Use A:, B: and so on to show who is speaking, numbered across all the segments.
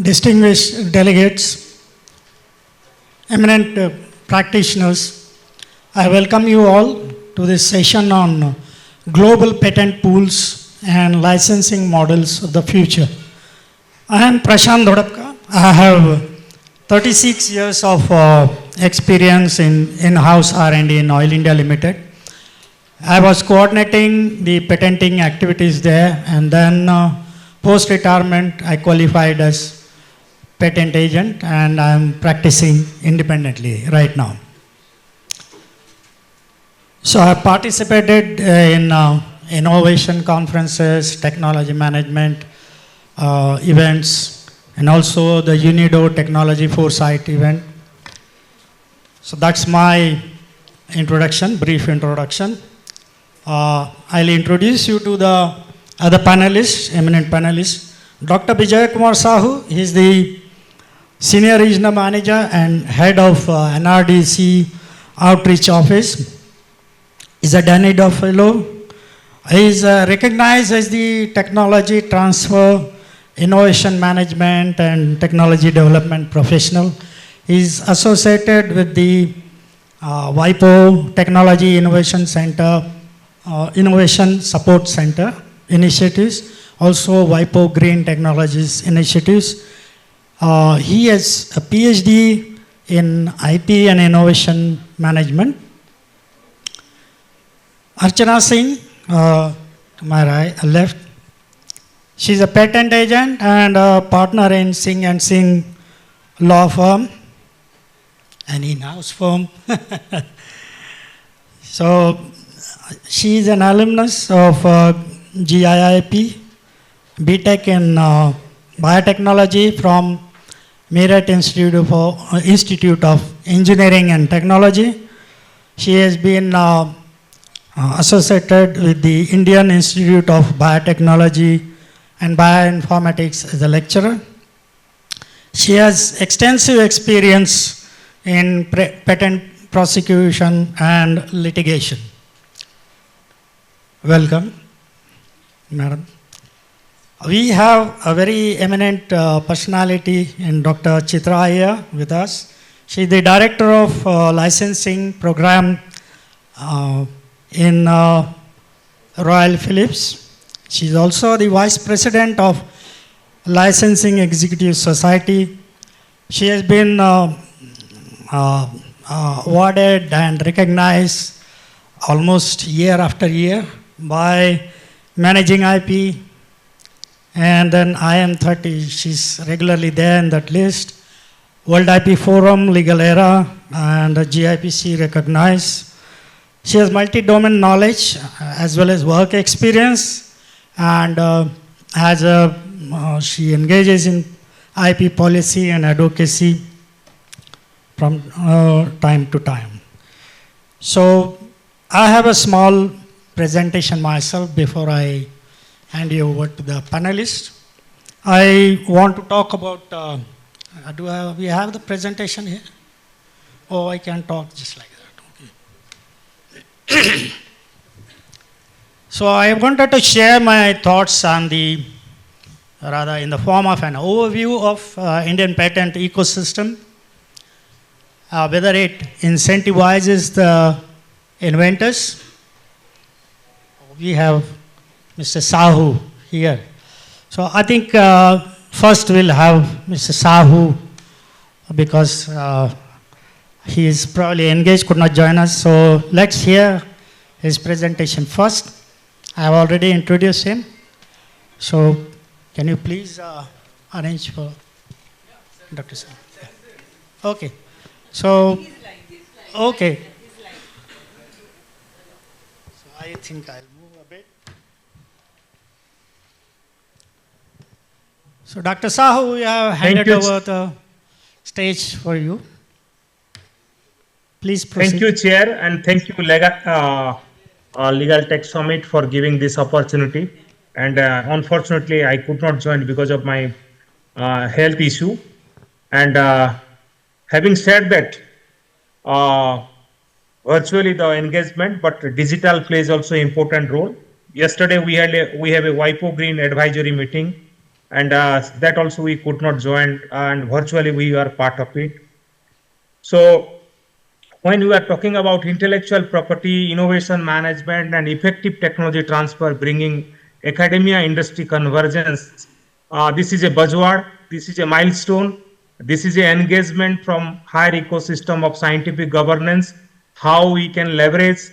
A: distinguished delegates, eminent practitioners, I welcome you all to this session on global patent pools and licensing models of the future. I am Prashant Dhodapkar. I have 36 years of experience in-house R&D in Oil India Limited. I was coordinating the patenting activities there, and then post-retirement I qualified as patent agent, and I am practicing independently right now. So I participated in innovation conferences, technology management events, and also the UNIDO Technology Foresight event. So that's my introduction, brief introduction. I'll introduce you to the other panelists, eminent panelists. Dr. Bijay Kumar Sahu, he's the Senior Regional Manager and Head of NRDC Outreach Office. He's a Danida Fellow. He is recognized as the Technology Transfer, Innovation Management and Technology Development Professional. He is associated with the WIPO Technology Innovation Center, Innovation Support Center initiatives, also WIPO Green Technologies initiatives. He has a PhD in IP and Innovation Management. Archana Singh, to my right, left, she's a patent agent and a partner in Singh Singh Law Firm, an in-house firm. So she is an alumnus of GIIP, BTech in Biotechnology from Meerut Institute of Engineering and Technology. She has been associated with the Indian Institute of Biotechnology and Bioinformatics as a lecturer. She has extensive experience in patent prosecution and litigation. Welcome, madam. We have a very eminent personality in Dr. Chitra Iyer with us. She is the Director of Licensing Program in Royal Philips. She is also the Vice President of Licensing Executive Society. She has been awarded and recognized almost year after year by Managing IP, and then IM30, she's regularly there in that list. World IP Forum, Legal Era, and GIPC recognized. She has multi-domain knowledge as well as work experience, and she engages in IP policy and advocacy from time to time. So I have a small presentation myself before I hand you over to the panelists. I want to talk about, we have the presentation here? Oh, I can talk just like that, okay. So I wanted to share my thoughts on in the form of an overview of Indian patent ecosystem, whether it incentivizes the inventors. We have Mr. Sahu here. So I think first we'll have Mr. Sahu because he is probably engaged, could not join us. So let's hear his presentation first. I have already introduced him. So can you please arrange for Dr. Sahu? Okay. So, okay. So I think I'll move a bit. So Dr. Sahu, we have handed over the stage for you. Please proceed.
B: Thank you, Chair, and thank you, Legal Tech Summit, for giving this opportunity. And unfortunately, I could not join because of my health issue. And having said that, virtually the engagement, but digital plays also important role. Yesterday we have a WIPO Green advisory meeting and that also we could not join, and virtually we are part of it. So when we are talking about intellectual property, innovation management, and effective technology transfer, bringing academia industry convergence, this is a buzzword, this is a milestone, this is an engagement from higher ecosystem of scientific governance, how we can leverage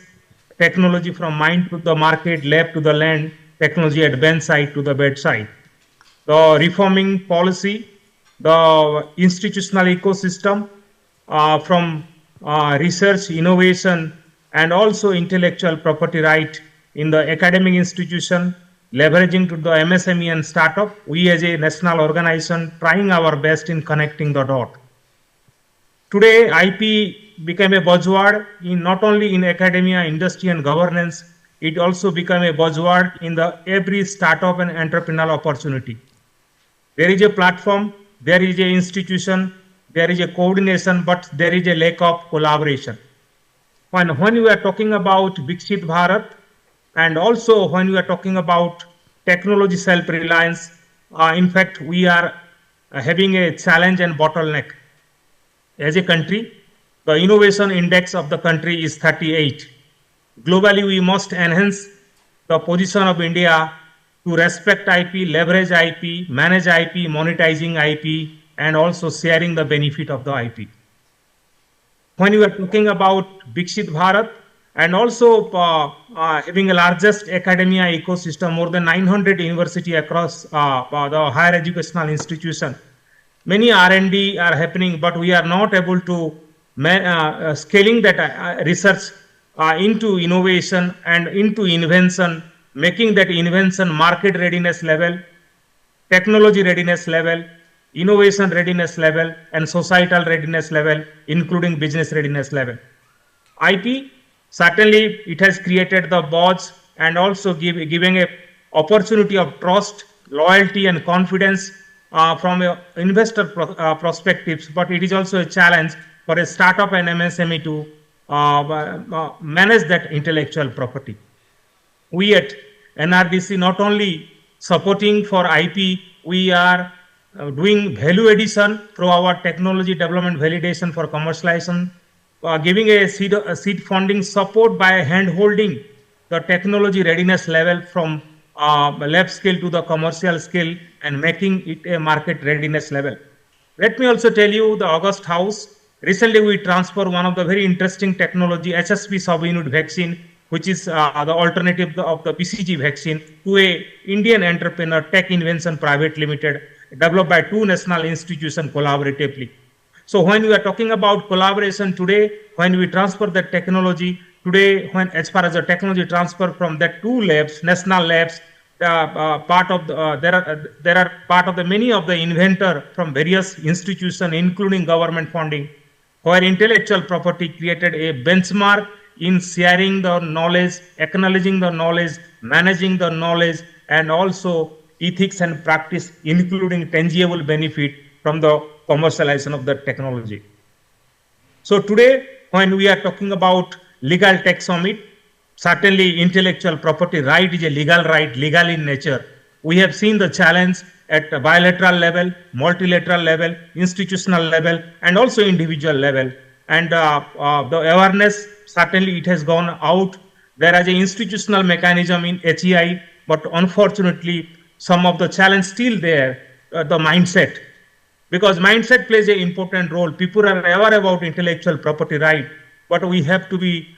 B: technology from mind to the market, lab to the land, technology at bedside to the bedside. The reforming policy, the institutional ecosystem, from research, innovation, and also intellectual property right in the academic institution, leveraging to the MSME and startup. We as a national organization trying our best in connecting the dot. Today, IP became a buzzword in not only in academia, industry, and governance. It also became a buzzword in the every startup and entrepreneurial opportunity. There is a platform, there is a institution, there is a coordination, but there is a lack of collaboration. When we are talking about Viksit Bharat, and also when we are talking about technology self-reliance, in fact, we are having a challenge and bottleneck. As a country, the innovation index of the country is 38. Globally, we must enhance the position of India to respect IP, leverage IP, manage IP, monetizing IP, and also sharing the benefit of the IP. When you are talking about Viksit Bharat, and also having the largest academia ecosystem, more than 900 university across the higher educational institution, many R&D are happening, but we are not able to scaling that research into innovation and into invention, making that invention market readiness level, technology readiness level, innovation readiness level, and societal readiness level, including business readiness level. IP, certainly it has created the buzz and also giving a opportunity of trust, loyalty, and confidence from investor perspectives, but it is also a challenge for a startup and MSME to manage that intellectual property. We at NRDC not only supporting for IP, we are doing value addition through our technology development validation for commercialization, giving a seed funding support by hand holding the technology readiness level from lab scale to the commercial scale and making it a market readiness level. Let me also tell you the August House. Recently, we transfer one of the very interesting technology, HSP subunit vaccine, which is the alternative of the BCG vaccine, to a Indian entrepreneur, Tech Invention Private Limited, developed by two national institutions collaboratively. So when we are talking about collaboration today, when we transfer the technology today, when as far as the technology transfer from that two labs, national labs, there are part of the many of the inventor from various institutions, including government funding, where intellectual property created a benchmark in sharing the knowledge, acknowledging the knowledge, managing the knowledge, and also ethics and practice, including tangible benefit from the commercialization of the technology. So today, when we are talking about legal tech summit, certainly intellectual property right is a legal right, legal in nature. We have seen the challenge at a bilateral level, multilateral level, institutional level, and also individual level. And the awareness, certainly it has gone out. There is an institutional mechanism in HEI, but unfortunately, some of the challenge still there, the mindset. Because mindset plays an important role. People are aware about intellectual property right, but we have to be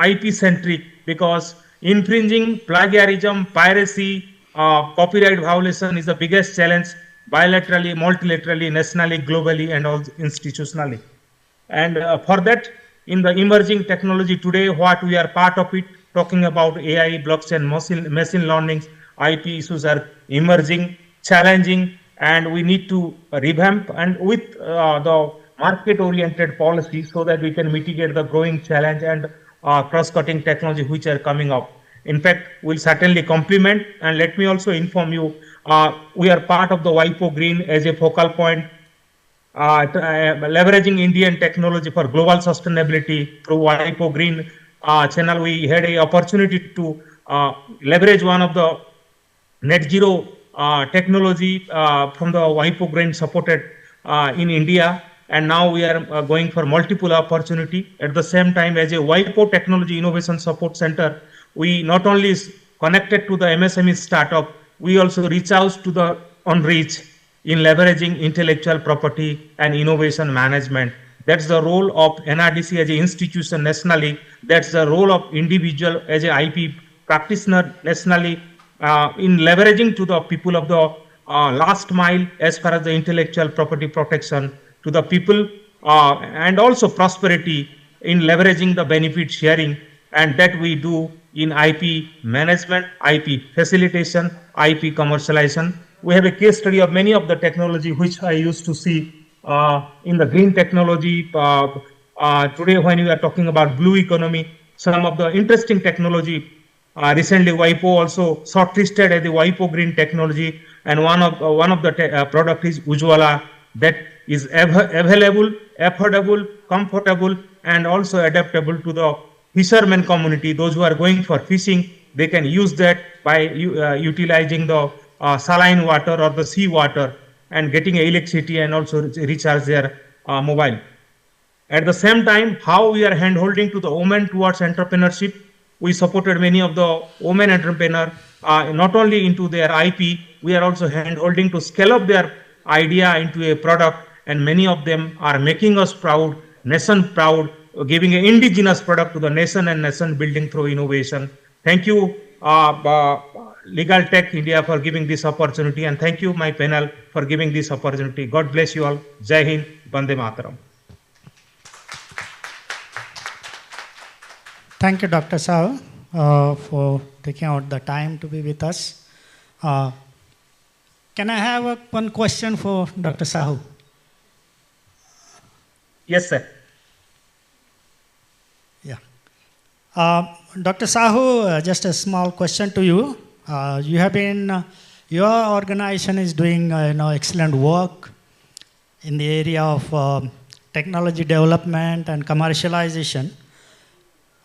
B: IP centric, because infringing, plagiarism, piracy, copyright violation is the biggest challenge bilaterally, multilaterally, nationally, globally, and also institutionally. And for that, in the emerging technology today, what we are part of it, talking about AI, blockchain, machine learning, IP issues are emerging, challenging, and we need to revamp and with the market-oriented policy so that we can mitigate the growing challenge and cross-cutting technology which are coming up. In fact, we'll certainly complement, and let me also inform you, we are part of the WIPO Green as a focal point, leveraging Indian technology for global sustainability through WIPO Green channel. We had an opportunity to leverage one of the net zero technology from the WIPO grant supported in India, and now we are going for multiple opportunity. At the same time, as a WIPO Technology Innovation Support Center, we not only connected to the MSME startup, we also reach out to the unreached in leveraging intellectual property and innovation management. That's the role of NRDC as an institution nationally. That's the role of individual as an IP practitioner nationally in leveraging to the people of the last mile as far as the intellectual property protection to the people and also prosperity in leveraging the benefit sharing, and that we do in IP management, IP facilitation, IP commercialization. We have a case study of many of the technology which I used to see in the green technology. Today, when we are talking about blue economy, some of the interesting technology. Recently, WIPO also shortlisted as the WIPO green technology, and one of the product is Ujwala, that is available, affordable, comfortable, and also adaptable to the fishermen community. Those who are going for fishing, they can use that by utilizing the saline water or the sea water and getting electricity and also recharge their mobile. At the same time, how we are hand-holding to the women towards entrepreneurship. We supported many of the women entrepreneurs, not only into their IP, we are also hand-holding to scale up their idea into a product, and many of them are making us proud, nation proud, giving an indigenous product to the nation and nation building through innovation. Thank you, Legal Tech India, for giving this opportunity, and thank you, my panel, for giving this opportunity. God bless you all. Jai Hind, Bande Mataram.
A: Thank you, Dr. Sahu, for taking out the time to be with us. Can I have one question for Dr. Sahu?
B: Yes, sir.
A: Yeah. Dr. Sahu, just a small question to you. You have been, your organization is doing excellent work in the area of technology development and commercialization.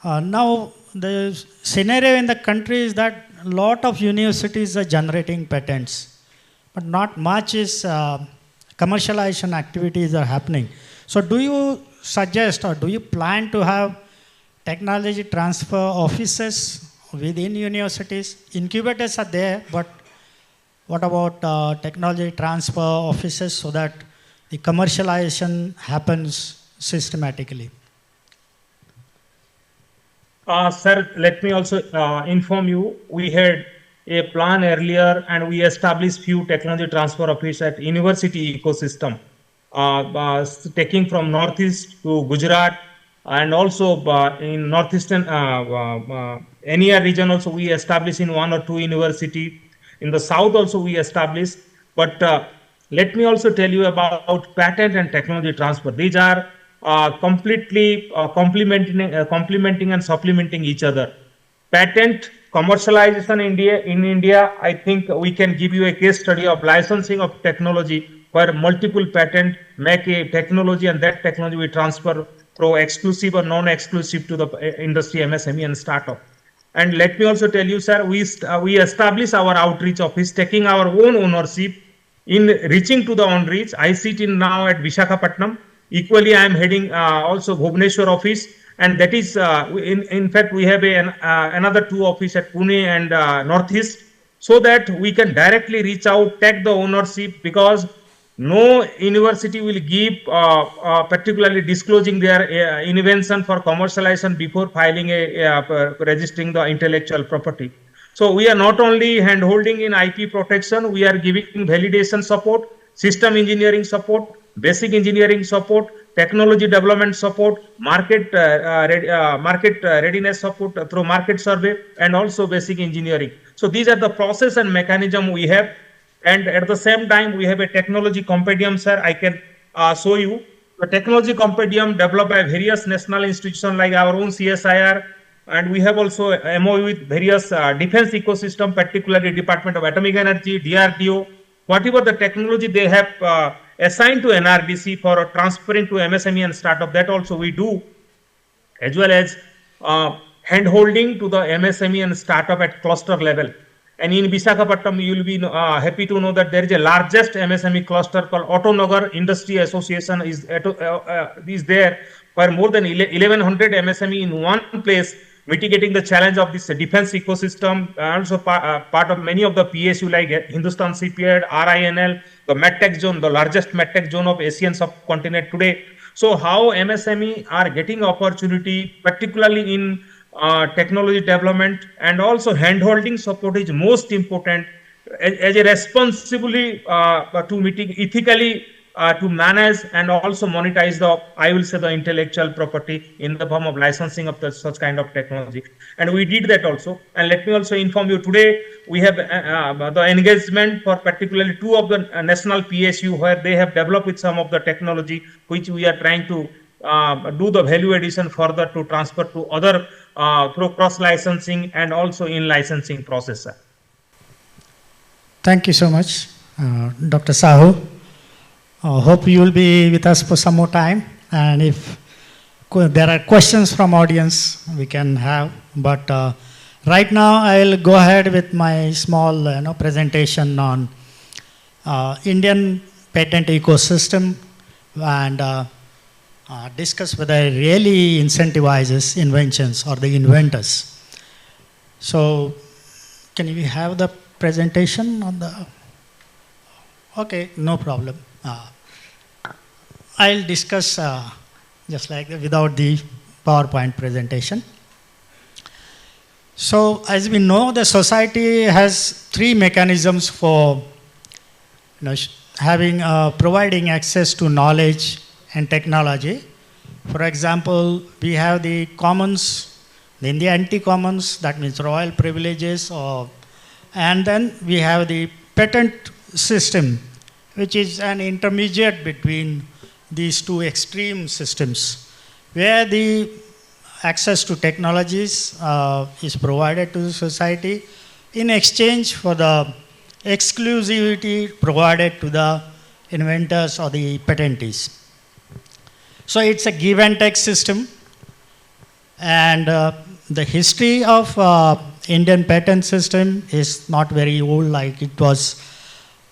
A: Now, the scenario in the country is that a lot of universities are generating patents, but not much is commercialization activities are happening. So do you suggest or do you plan to have technology transfer offices within universities? Incubators are there, but what about technology transfer offices so that the commercialization happens systematically?
B: Sir, let me also inform you, we had a plan earlier and we established few technology transfer office at university ecosystem, taking from Northeast to Gujarat, and also in Northeastern NER region also we established in 1 or 2 university. In the South also we established, but let me also tell you about patent and technology transfer. These are completely complementing and supplementing each other. Patent commercialization in India, I think we can give you a case study of licensing of technology where multiple patent make a technology, and that technology we transfer through exclusive or non-exclusive to the industry, MSME and startup. And let me also tell you, sir, we establish our outreach office, taking our own ownership in reaching to the unreached. I sit in now at Visakhapatnam. Equally, I am heading also Bhubaneswar office, and that is, in fact, we have another 2 offices at Pune and Northeast, so that we can directly reach out, take the ownership, because no university will give, particularly disclosing their invention for commercialization before filing registering the intellectual property. So we are not only hand-holding in IP protection, we are giving validation support, system engineering support, basic engineering support, technology development support, market readiness support through market survey, and also basic engineering. So these are the process and mechanism we have. And at the same time, we have a technology compendium, sir. I can show you. The technology compendium developed by various national institutions like our own CSIR, and we have also MOU with various defense ecosystem, particularly Department of Atomic Energy, DRDO, whatever the technology they have assigned to NRDC for transferring to MSME and startup, that also we do, as well as hand-holding to the MSME and startup at cluster level. And in Visakhapatnam, you will be happy to know that there is a largest MSME cluster called Autonagar Industry Association is there, where more than 1100 MSME in one place, mitigating the challenge of this defense ecosystem. Also part of many of the PSU like Hindustan Shipyard, RINL, the MedTech zone, the largest MedTech zone of Asian subcontinent today. So how MSME are getting opportunity, particularly in technology development, and also hand-holding support is most important as a responsibly to meeting ethically to manage and also monetize the, I will say, the intellectual property in the form of licensing of such kind of technology. And we did that also. And let me also inform you, today we have the engagement for particularly two of the national PSU where they have developed with some of the technology which we are trying to do the value addition further to transfer to other through cross licensing and also in licensing process.
A: Thank you so much, Dr. Sahu. Hope you will be with us for some more time, and if there are questions from audience, we can have. But right now, I will go ahead with my small presentation on Indian patent ecosystem and discuss whether it really incentivizes inventions or the inventors. So, can we have the presentation on the? Okay, no problem. I'll discuss just like without the PowerPoint presentation. So, as we know, the society has three mechanisms for having providing access to knowledge and technology. For example, we have the commons, then the anti-commons, that means royal privileges, and then we have the patent system, which is an intermediate between these two extreme systems, where the access to technologies is provided to the society in exchange for the exclusivity provided to the inventors or the patentees. So it's a give and take system, and the history of Indian patent system is not very old. Like it was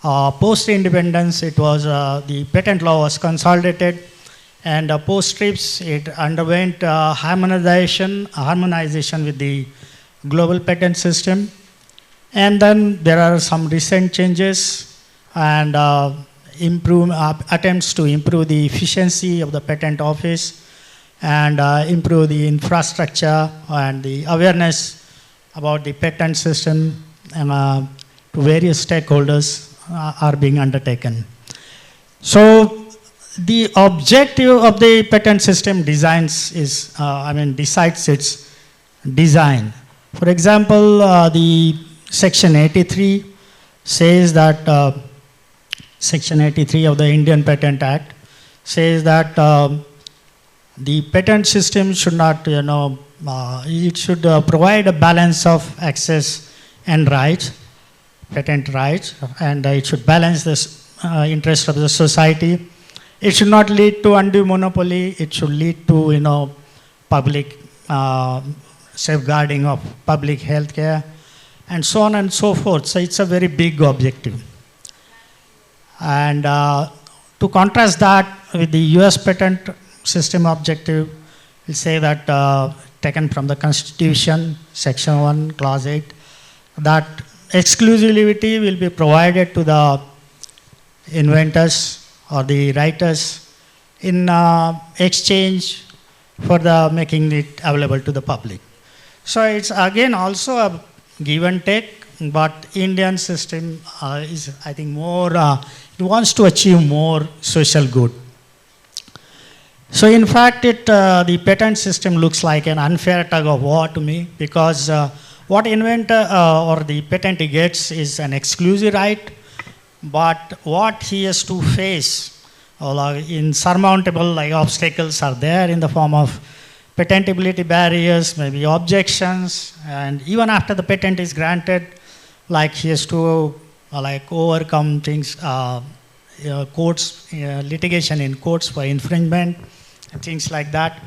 A: post-independence, it was the patent law was consolidated, and post-TRIPS it underwent harmonization with the global patent system, and then there are some recent changes and attempts to improve the efficiency of the patent office and improve the infrastructure and the awareness about the patent system and to various stakeholders are being undertaken. So the objective of the patent system designs is, decides its design. For example, the Section 83 says that, Section 83 of the Indian Patent Act says that the patent system should not, it should provide a balance of access and rights, patent rights, and it should balance the interest of the society. It should not lead to undue monopoly. It should lead to, public safeguarding of public health care, and so on and so forth. So it's a very big objective. And to contrast that with the US patent system objective, we'll say that taken from the Constitution, Section 1, Clause 8, that exclusivity will be provided to the inventors or the writers in exchange for the making it available to the public. So it's again also a give and take, but Indian system is, I think, more, it wants to achieve more social good. So in fact, the patent system looks like an unfair tug of war to me, because what inventor or the patentee gets is an exclusive right, but what he has to face, insurmountable obstacles are there in the form of patentability barriers, maybe objections, and even after the patent is granted, he has to overcome things, courts, litigation in courts for infringement, and things like that.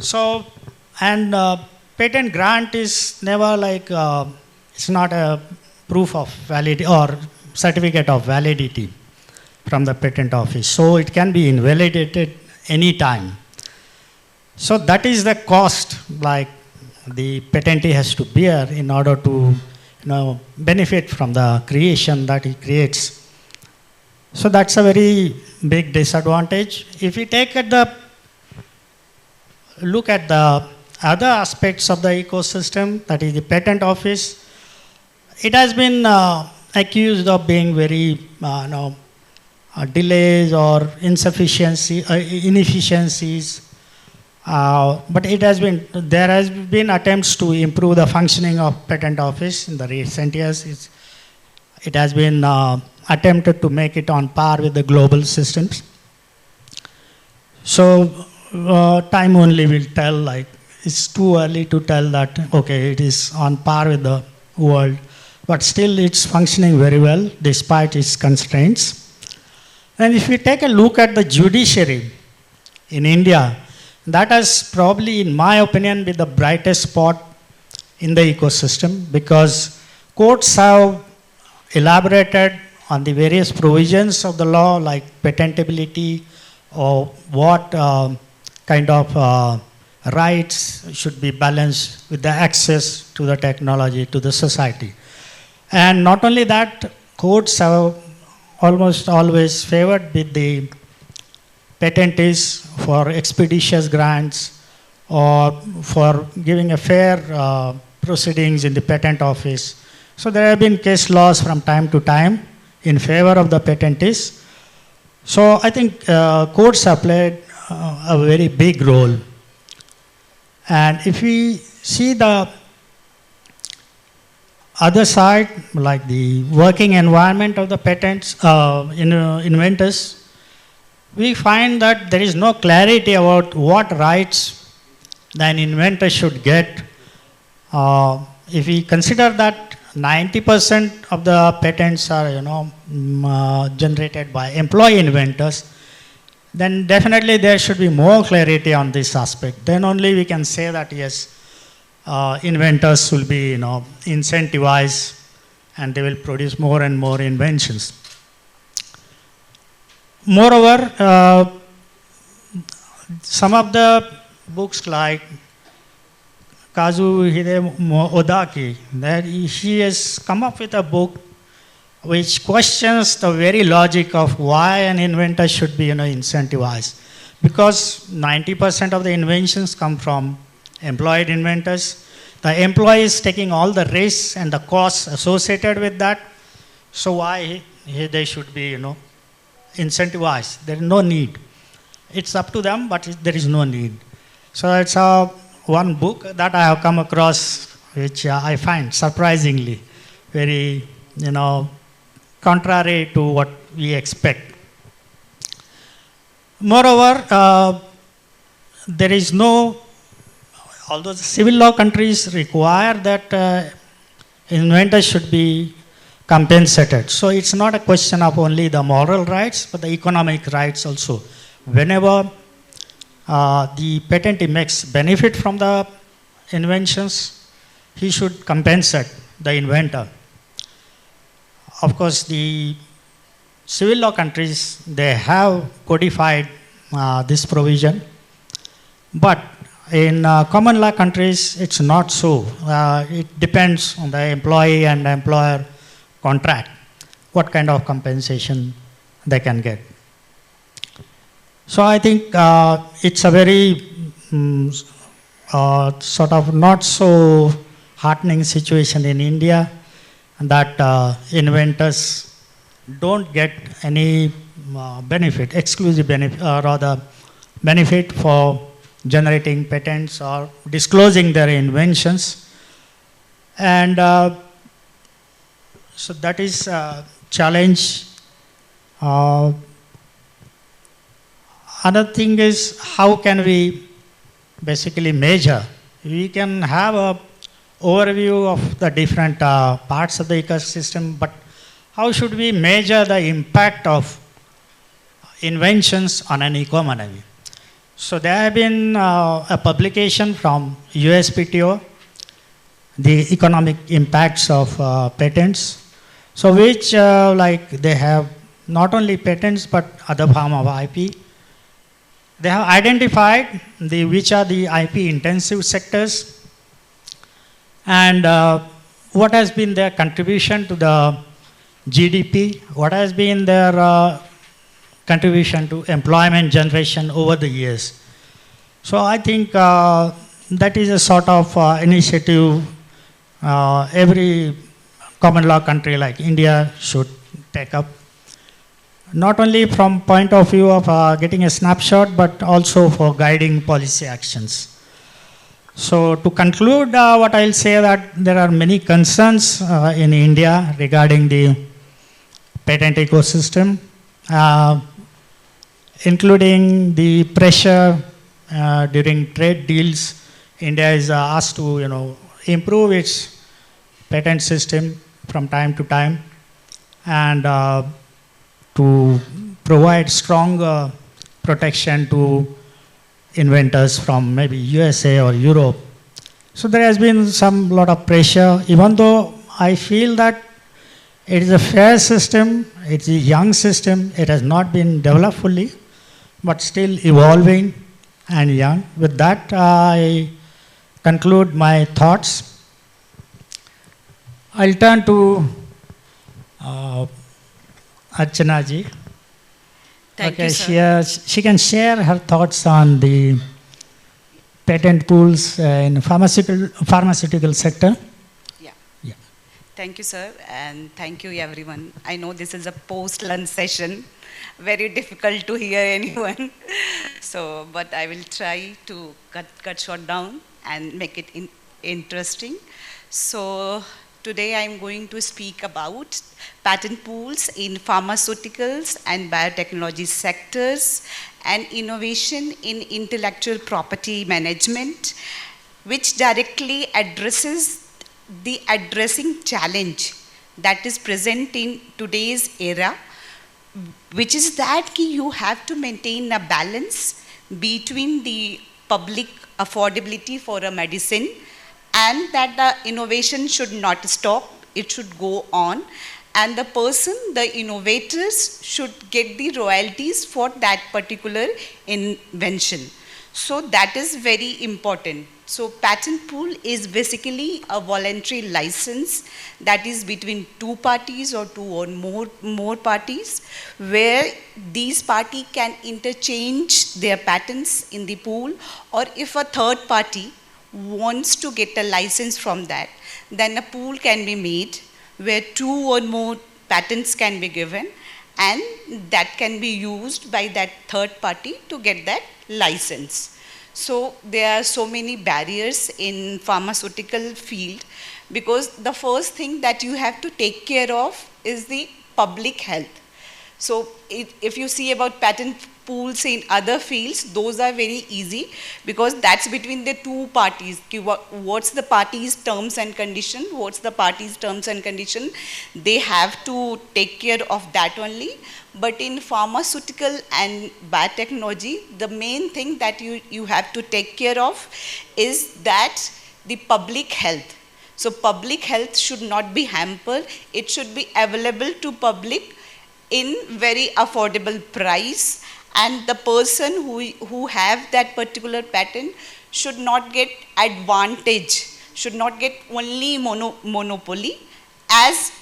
A: So, and patent grant is never it's not a proof of validity or certificate of validity from the patent office. So it can be invalidated anytime. So that is the cost like the patentee has to bear in order to benefit from the creation that he creates. So that's a very big disadvantage. If we look at the other aspects of the ecosystem, that is the patent office, it has been accused of being very delays or inefficiencies. But there has been attempts to improve the functioning of patent office in the recent years. It has been attempted to make it on par with the global systems. So time only will tell, like it's too early to tell that, okay, it is on par with the world, but still it's functioning very well despite its constraints. And if we take a look at the judiciary in India, that has probably, in my opinion, been the brightest spot in the ecosystem, because courts have elaborated on the various provisions of the law, like patentability, or what kind of rights should be balanced with the access to the technology, to the society. And not only that, courts have almost always favored with the patentees for expeditious grants or for giving a fair proceedings in the patent office. So there have been case laws from time to time in favor of the patentees. So I think courts have played a very big role. And if we see the other side, like the working environment of the patents, inventors, we find that there is no clarity about what rights an inventor should get. If we consider that 90% of the patents are, generated by employee inventors, then definitely there should be more clarity on this aspect. Then only we can say that yes, inventors will be, incentivized, and they will produce more and more inventions. Moreover, some of the books like Kazuhide Odaki, that he has come up with a book which questions the very logic of why an inventor should be incentivized. Because 90% of the inventions come from employed inventors. The employee is taking all the risks and the costs associated with that. So why they should be incentivized? There is no need. It's up to them, but there is no need. So it's one book that I have come across, which I find surprisingly very, contrary to what we expect. Moreover, there is although the civil law countries require that inventors should be compensated. So it's not a question of only the moral rights, but the economic rights also. Whenever the patentee makes benefit from the inventions, he should compensate the inventor. Of course, the civil law countries, they have codified this provision, but in common law countries, it's not so. It depends on the employee and employer contract, what kind of compensation they can get. So I think it's a very sort of not so heartening situation in India, that inventors don't get any benefit, exclusive benefit, or rather benefit for generating patents or disclosing their inventions. And so that is a challenge. Another thing is, how can we basically measure? We can have an overview of the different parts of the ecosystem, but how should we measure the impact of inventions on an economy? So there have been a publication from USPTO, the economic impacts of patents. So which like they have not only patents but other form of IP. They have identified which are the IP intensive sectors and what has been their contribution to the GDP, what has been their contribution to employment generation over the years. So I think that is a sort of initiative every common law country like India should take up. Not only from point of view of getting a snapshot, but also for guiding policy actions. So to conclude, what I'll say that there are many concerns in India regarding the patent ecosystem, including the pressure during trade deals. India is asked to, improve its patent system from time to time, and to provide strong protection to inventors from maybe USA or Europe. So there has been lot of pressure, even though I feel that it is a fair system, it's a young system, it has not been developed fully, but still evolving and young. With that, I conclude my thoughts. I'll turn to Archana ji.
C: Thank you, sir.
A: She can share her thoughts on the patent pools in pharmaceutical sector.
C: Yeah.
A: Yeah.
C: Thank you, sir, and thank you, everyone. I know this is a post-lunch session, very difficult to hear anyone. So, but I will try to cut short down and make it interesting. So, today I am going to speak about patent pools in pharmaceuticals and biotechnology sectors and innovation in intellectual property management, which directly addresses the addressing challenge that is present in today's era, which is that you have to maintain a balance between the public affordability for a medicine and that the innovation should not stop, it should go on, and the innovators should get the royalties for that particular invention. So that is very important. So patent pool is basically a voluntary license that is between two parties or two or more parties, where these parties can interchange their patents in the pool, or if a third party wants to get a license from that, then a pool can be made where two or more patents can be given, and that can be used by that third party to get that license. So there are so many barriers in pharmaceutical field, because the first thing that you have to take care of is the public health. So if you see about patent pools in other fields, those are very easy, because that's between the two parties. What's the party's terms and condition? What's the party's terms and condition? They have to take care of that only. But in pharmaceutical and biotechnology, the main thing that you have to take care of is that the public health. So public health should not be hampered. It should be available to public in very affordable price, and the person who have that particular patent should not get advantage, should not get only monopoly. As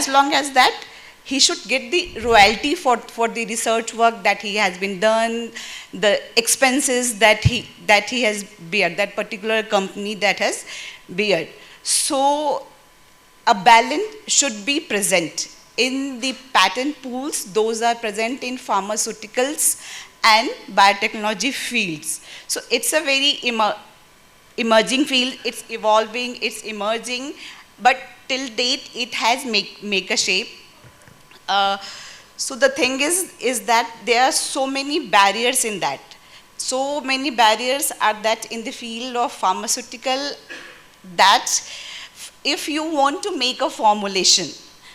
C: long as that, he should get the royalty for the research work that he has been done, the expenses that he has bear, that particular company that has bear. So a balance should be present in the patent pools. Those are present in pharmaceuticals and biotechnology fields. So it's a very emerging field. It's evolving, it's emerging, but till date it has make a shape. So the thing is that there are so many barriers in that. So many barriers are that in the field of pharmaceutical, that if you want to make a formulation,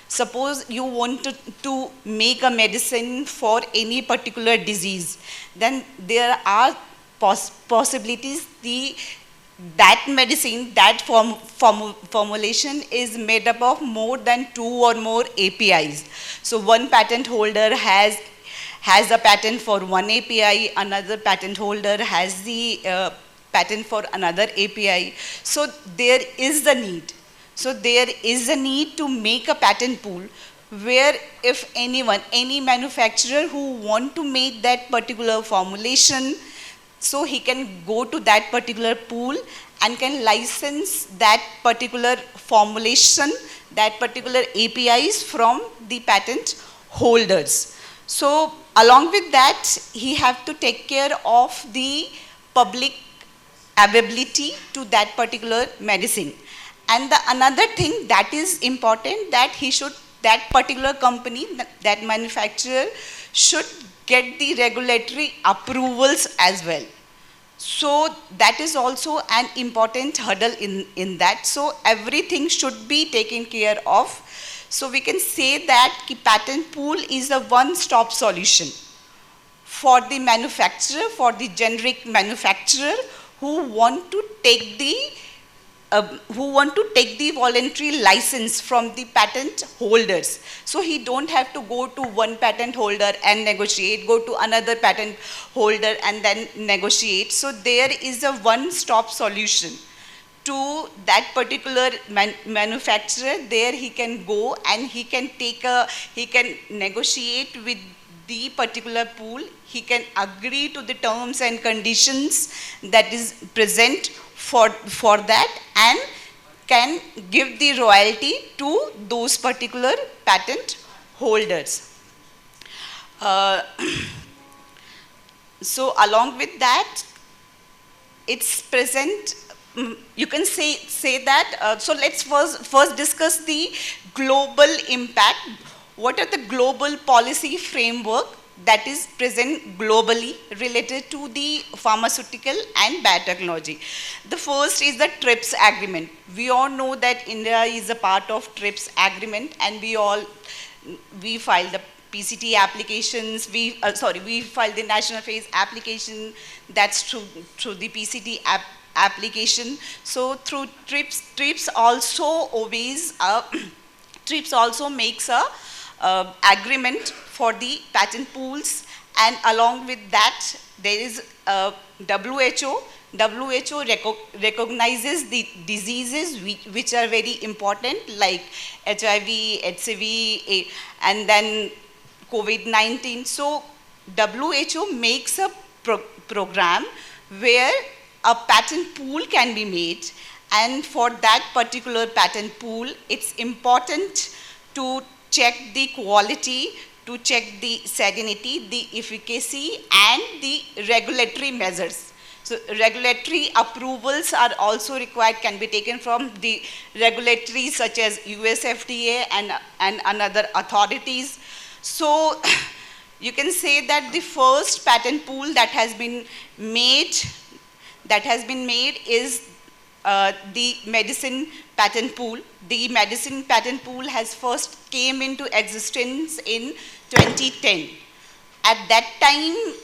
C: suppose you want to make a medicine for any particular disease, then there are possibilities. that medicine, that formulation is made up of more than 2 or more APIs. So one patent holder has a patent for one API, another patent holder has the patent for another API. So there is the need. So there is a need to make a patent pool where if anyone, any manufacturer who want to make that particular formulation, so he can go to that particular pool and can license that particular formulation, that particular APIs from the patent holders. So along with that, he have to take care of the public availability to that particular medicine. And the another thing that is important, that he should, that particular company, that manufacturer should get the regulatory approvals as well. So that is also an important hurdle in that. So everything should be taken care of. So we can say that the patent pool is a one-stop solution for the manufacturer, for the generic manufacturer who want to take the voluntary license from the patent holders. So he don't have to go to one patent holder and negotiate, go to another patent holder and then negotiate. So there is a one-stop solution to that particular manufacturer. There he can go and he can negotiate with the particular pool. He can agree to the terms and conditions that is present for that, and can give the royalty to those particular patent holders. So along with that, it's present, you can say that, so let's first discuss the global impact. What are the global policy framework that is present globally related to the pharmaceutical and biotechnology? The first is the TRIPS agreement. We all know that India is a part of TRIPS agreement, and we filed the PCT applications, we filed the national phase application, that's through the PCT application. So through TRIPS also obeys, TRIPS also makes a agreement for the patent pools, and along with that there is WHO. WHO recognizes the diseases which are very important, like HIV, HCV, and then COVID-19. So WHO makes a program where a patent pool can be made, and for that particular patent pool, it's important to check the quality, to check the salinity, the efficacy, and the regulatory measures. So regulatory approvals are also required, can be taken from the regulatory such as US FDA and another authorities. So you can say that the first patent pool that has been made is the medicine patent pool. The medicine patent pool has first came into existence in 2010. At that time,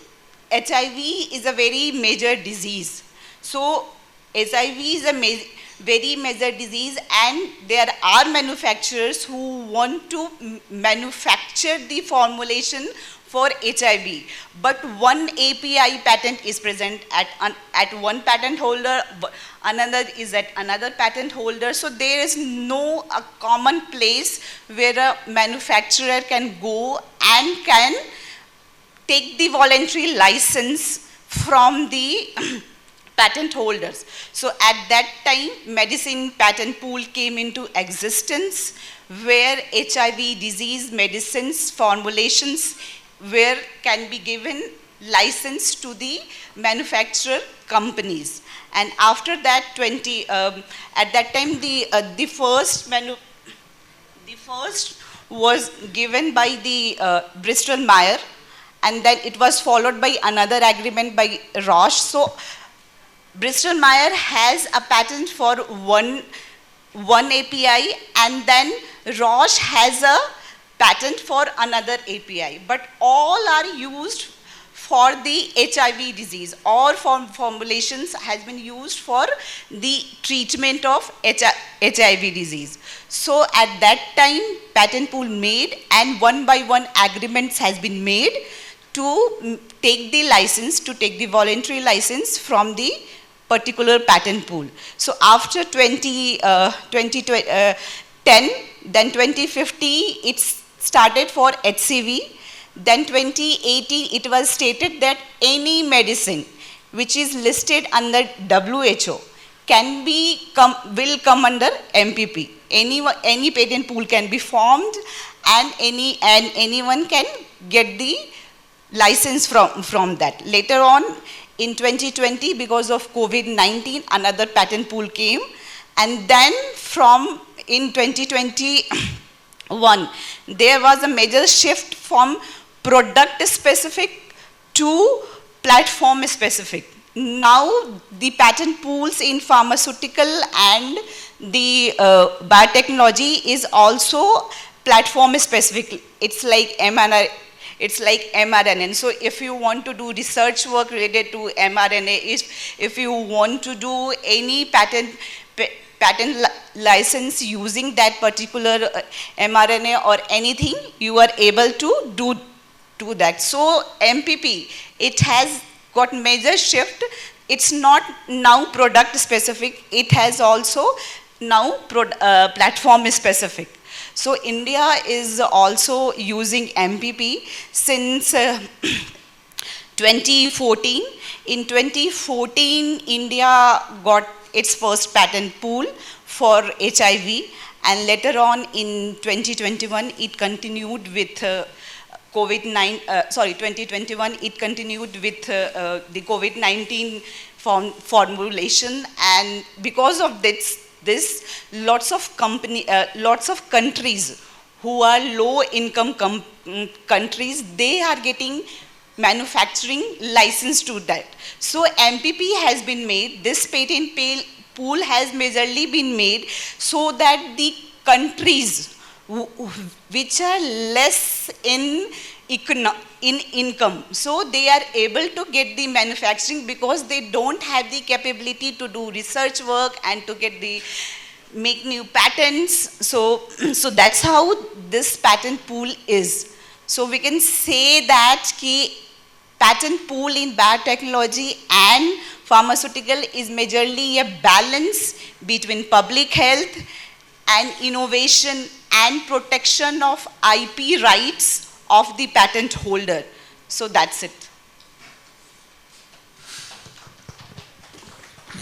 C: HIV is a very major disease. So HIV is a very major disease, and there are manufacturers who want to manufacture the formulation for HIV, but one API patent is present at one patent holder, another is at another patent holder. So there is no a common place where a manufacturer can go and can take the voluntary license from the patent holders. So at that time, medicine patent pool came into existence, where HIV disease medicines formulations where can be given license to the manufacturer companies. And after that, at that time, the first was given by the Bristol Myers, and then it was followed by another agreement by Roche. So Bristol Myers has a patent for one API, and then Roche has a patent for another API, but all are used for the HIV disease, or formulations has been used for the treatment of HIV disease. So at that time, patent pool made, and one by one agreements has been made to take the license, to take the voluntary license from the particular patent pool. So after 2010, then 2050, it started for HCV. Then 2018, it was stated that any medicine which is listed under WHO will come under MPP. Any patent pool can be formed, and anyone can get the license from that. Later on, in 2020, because of COVID-19, another patent pool came, and then in 2021, there was a major shift from product specific to platform specific. Now the patent pools in pharmaceutical and the biotechnology is also platform specific. It's like mRNA. So if you want to do research work related to mRNA, if you want to do any patent license using that particular mRNA or anything, you are able to do that. So MPP, it has got major shift. It's not now product specific, it has also now platform specific. So India is also using MPP since 2014. In 2014, India got its first patent pool for HIV, and later on in 2021, it continued with 2021, it continued with the COVID-19 formulation, and because of this, lots of countries who are low income countries, they are getting manufacturing license to that. So MPP has been made, this patent pool has majorly been made so that the countries which are less in income, so they are able to get the manufacturing because they don't have the capability to do research work and to make new patents. So that's how this patent pool is. So we can say that patent pool in biotechnology and pharmaceutical is majorly a balance between public health and innovation and protection of IP rights of the patent holder. So that's it.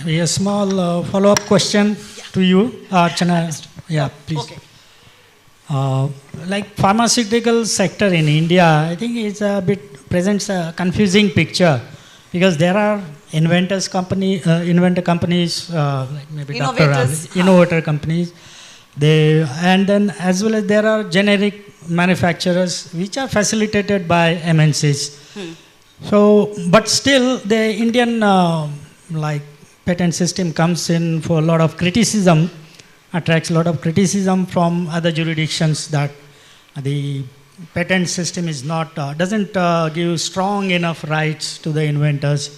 A: A small follow-up question to you, Archana. Yeah, please.
C: Okay.
A: Like pharmaceutical sector in India, I think it's presents a confusing picture, because there are inventor companies, like maybe innovator companies. And then as well as there are generic manufacturers which are facilitated by MNCs. So, but still the Indian patent system comes in for a lot of criticism, attracts a lot of criticism from other jurisdictions, that the patent system is not, doesn't give strong enough rights to the inventors.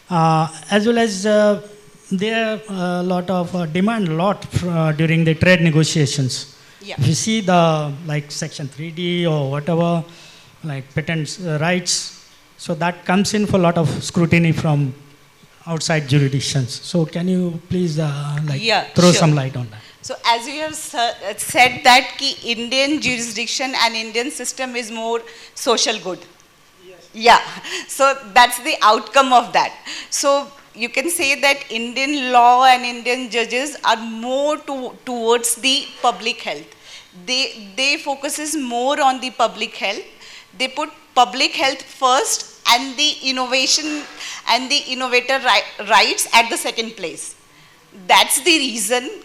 A: As well as there are a lot of demand during the trade negotiations.
C: Yeah.
A: If you see the section 3D or whatever, like patents rights, so that comes in for a lot of scrutiny from outside jurisdictions. So can you please throw some light on that?
C: So as you have said that Indian jurisdiction and Indian system is more social good. Yes. Yeah, so that's the outcome of that. So you can say that Indian law and Indian judges are more towards the public health. They focuses more on the public health. They put public health first and the innovation and the innovator rights at the second place. That's the reason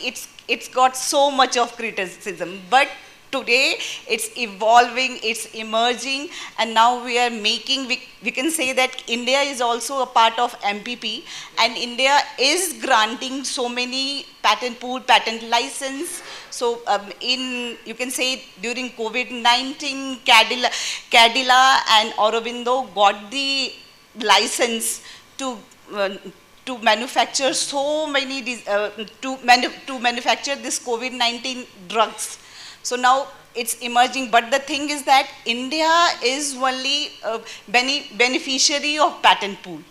C: it's got so much of criticism. But today it's evolving, it's emerging, and now we are making, we can say that India is also a part of MPP, and India is granting so many patent pool, patent license. So you can say during COVID-19, Cadila and Aurobindo got the license to manufacture so many, to manufacture this COVID-19 drugs. So now it's emerging, but the thing is that India is only a beneficiary of patent pool.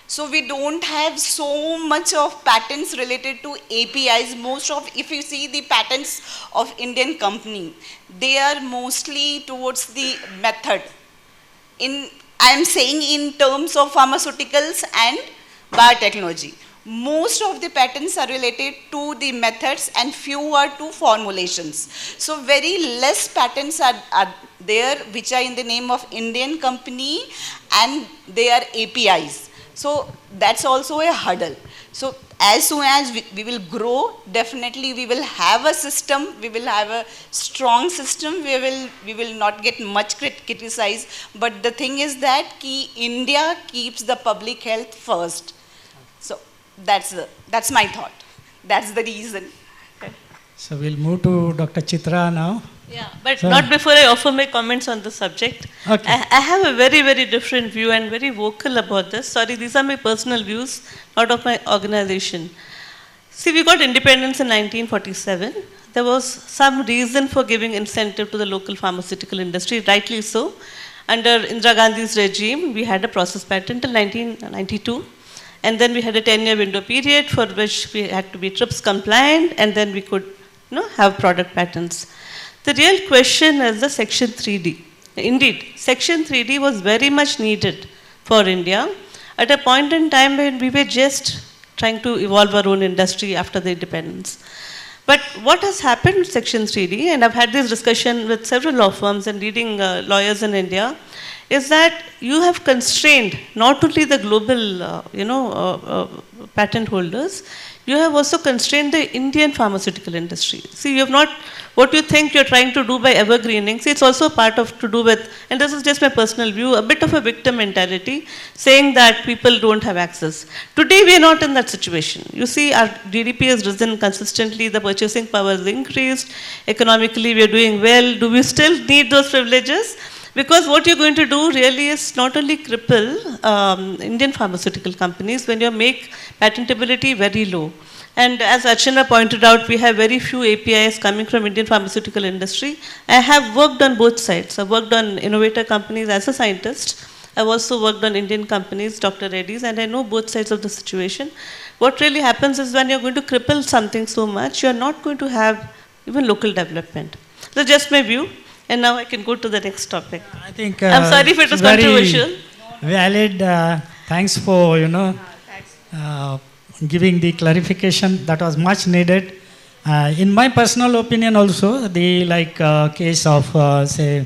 C: So we don't have so much of patents related to APIs. Most of, if you see the patents of Indian company, they are mostly towards the method. I am saying in terms of pharmaceuticals and biotechnology. Most of the patents are related to the methods and few are to formulations. So very less patents are there which are in the name of Indian company and they are APIs. So that's also a hurdle. So as soon as we will grow, definitely we will have a system, we will have a strong system, we will not get much criticized. But the thing is that India keeps the public health first. So that's my thought. That's the reason.
A: So we'll move to Dr. Chitra now.
D: Yeah, but
A: So,
D: not before I offer my comments on the subject.
A: Okay.
D: I have a very, very different view and very vocal about this. Sorry, these are my personal views, not of my organization. See, we got independence in 1947. There was some reason for giving incentive to the local pharmaceutical industry, rightly so. Under Indira Gandhi's regime, we had a process patent till 1992. And then we had a 10-year window period for which we had to be TRIPS compliant, and then we could have product patents. The real question is the Section 3D. Indeed, Section 3D was very much needed for India at a point in time when we were just trying to evolve our own industry after the independence. But what has happened with Section 3D, and I've had this discussion with several law firms and leading lawyers in India, is that you have constrained not only the global patent holders, you have also constrained the Indian pharmaceutical industry. See, you have not, what you think you're trying to do by evergreening, see, it's also part of to do with, and this is just my personal view, a bit of a victim mentality, saying that people don't have access. Today, we are not in that situation. You see, our GDP has risen consistently, the purchasing power has increased, economically, we are doing well. Do we still need those privileges? Because what you're going to do really is not only cripple Indian pharmaceutical companies when you make patentability very low. And as Archana pointed out, we have very few APIs coming from Indian pharmaceutical industry. I have worked on both sides. I've worked on innovator companies as a scientist. I've also worked on Indian companies, Dr. Reddy's, and I know both sides of the situation. What really happens is when you're going to cripple something so much, you're not going to have even local development. So just my view. And now I can go to the next topic.
A: I think
D: I'm sorry if it was
A: very
D: controversial.
A: Valid. Thanks for giving the clarification that was much needed. In my personal opinion, also the case of say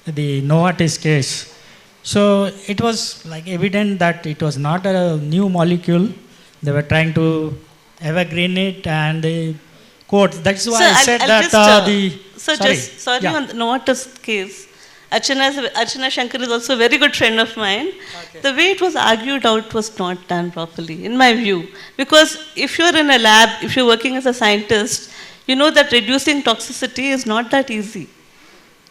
A: the Novartis case. So it was evident that it was not a new molecule. They were trying to evergreen it and the quote. That's why I said that
D: on the Novartis case, Archana Shankar is also a very good friend of mine. Okay. The way it was argued out was not done properly, in my view. Because if you're in a lab, if you're working as a scientist, you know that reducing toxicity is not that easy.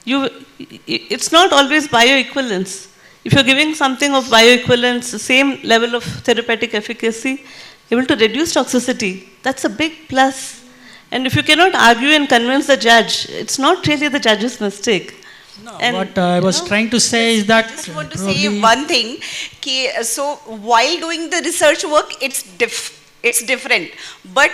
D: It's not always bioequivalence. If you're giving something of bioequivalence, the same level of therapeutic efficacy, able to reduce toxicity, that's a big plus. And if you cannot argue and convince the judge, it's not really the judge's mistake.
A: No, and what I was trying to say is that...
C: I just want to say one thing. So while doing the research work, it's different. But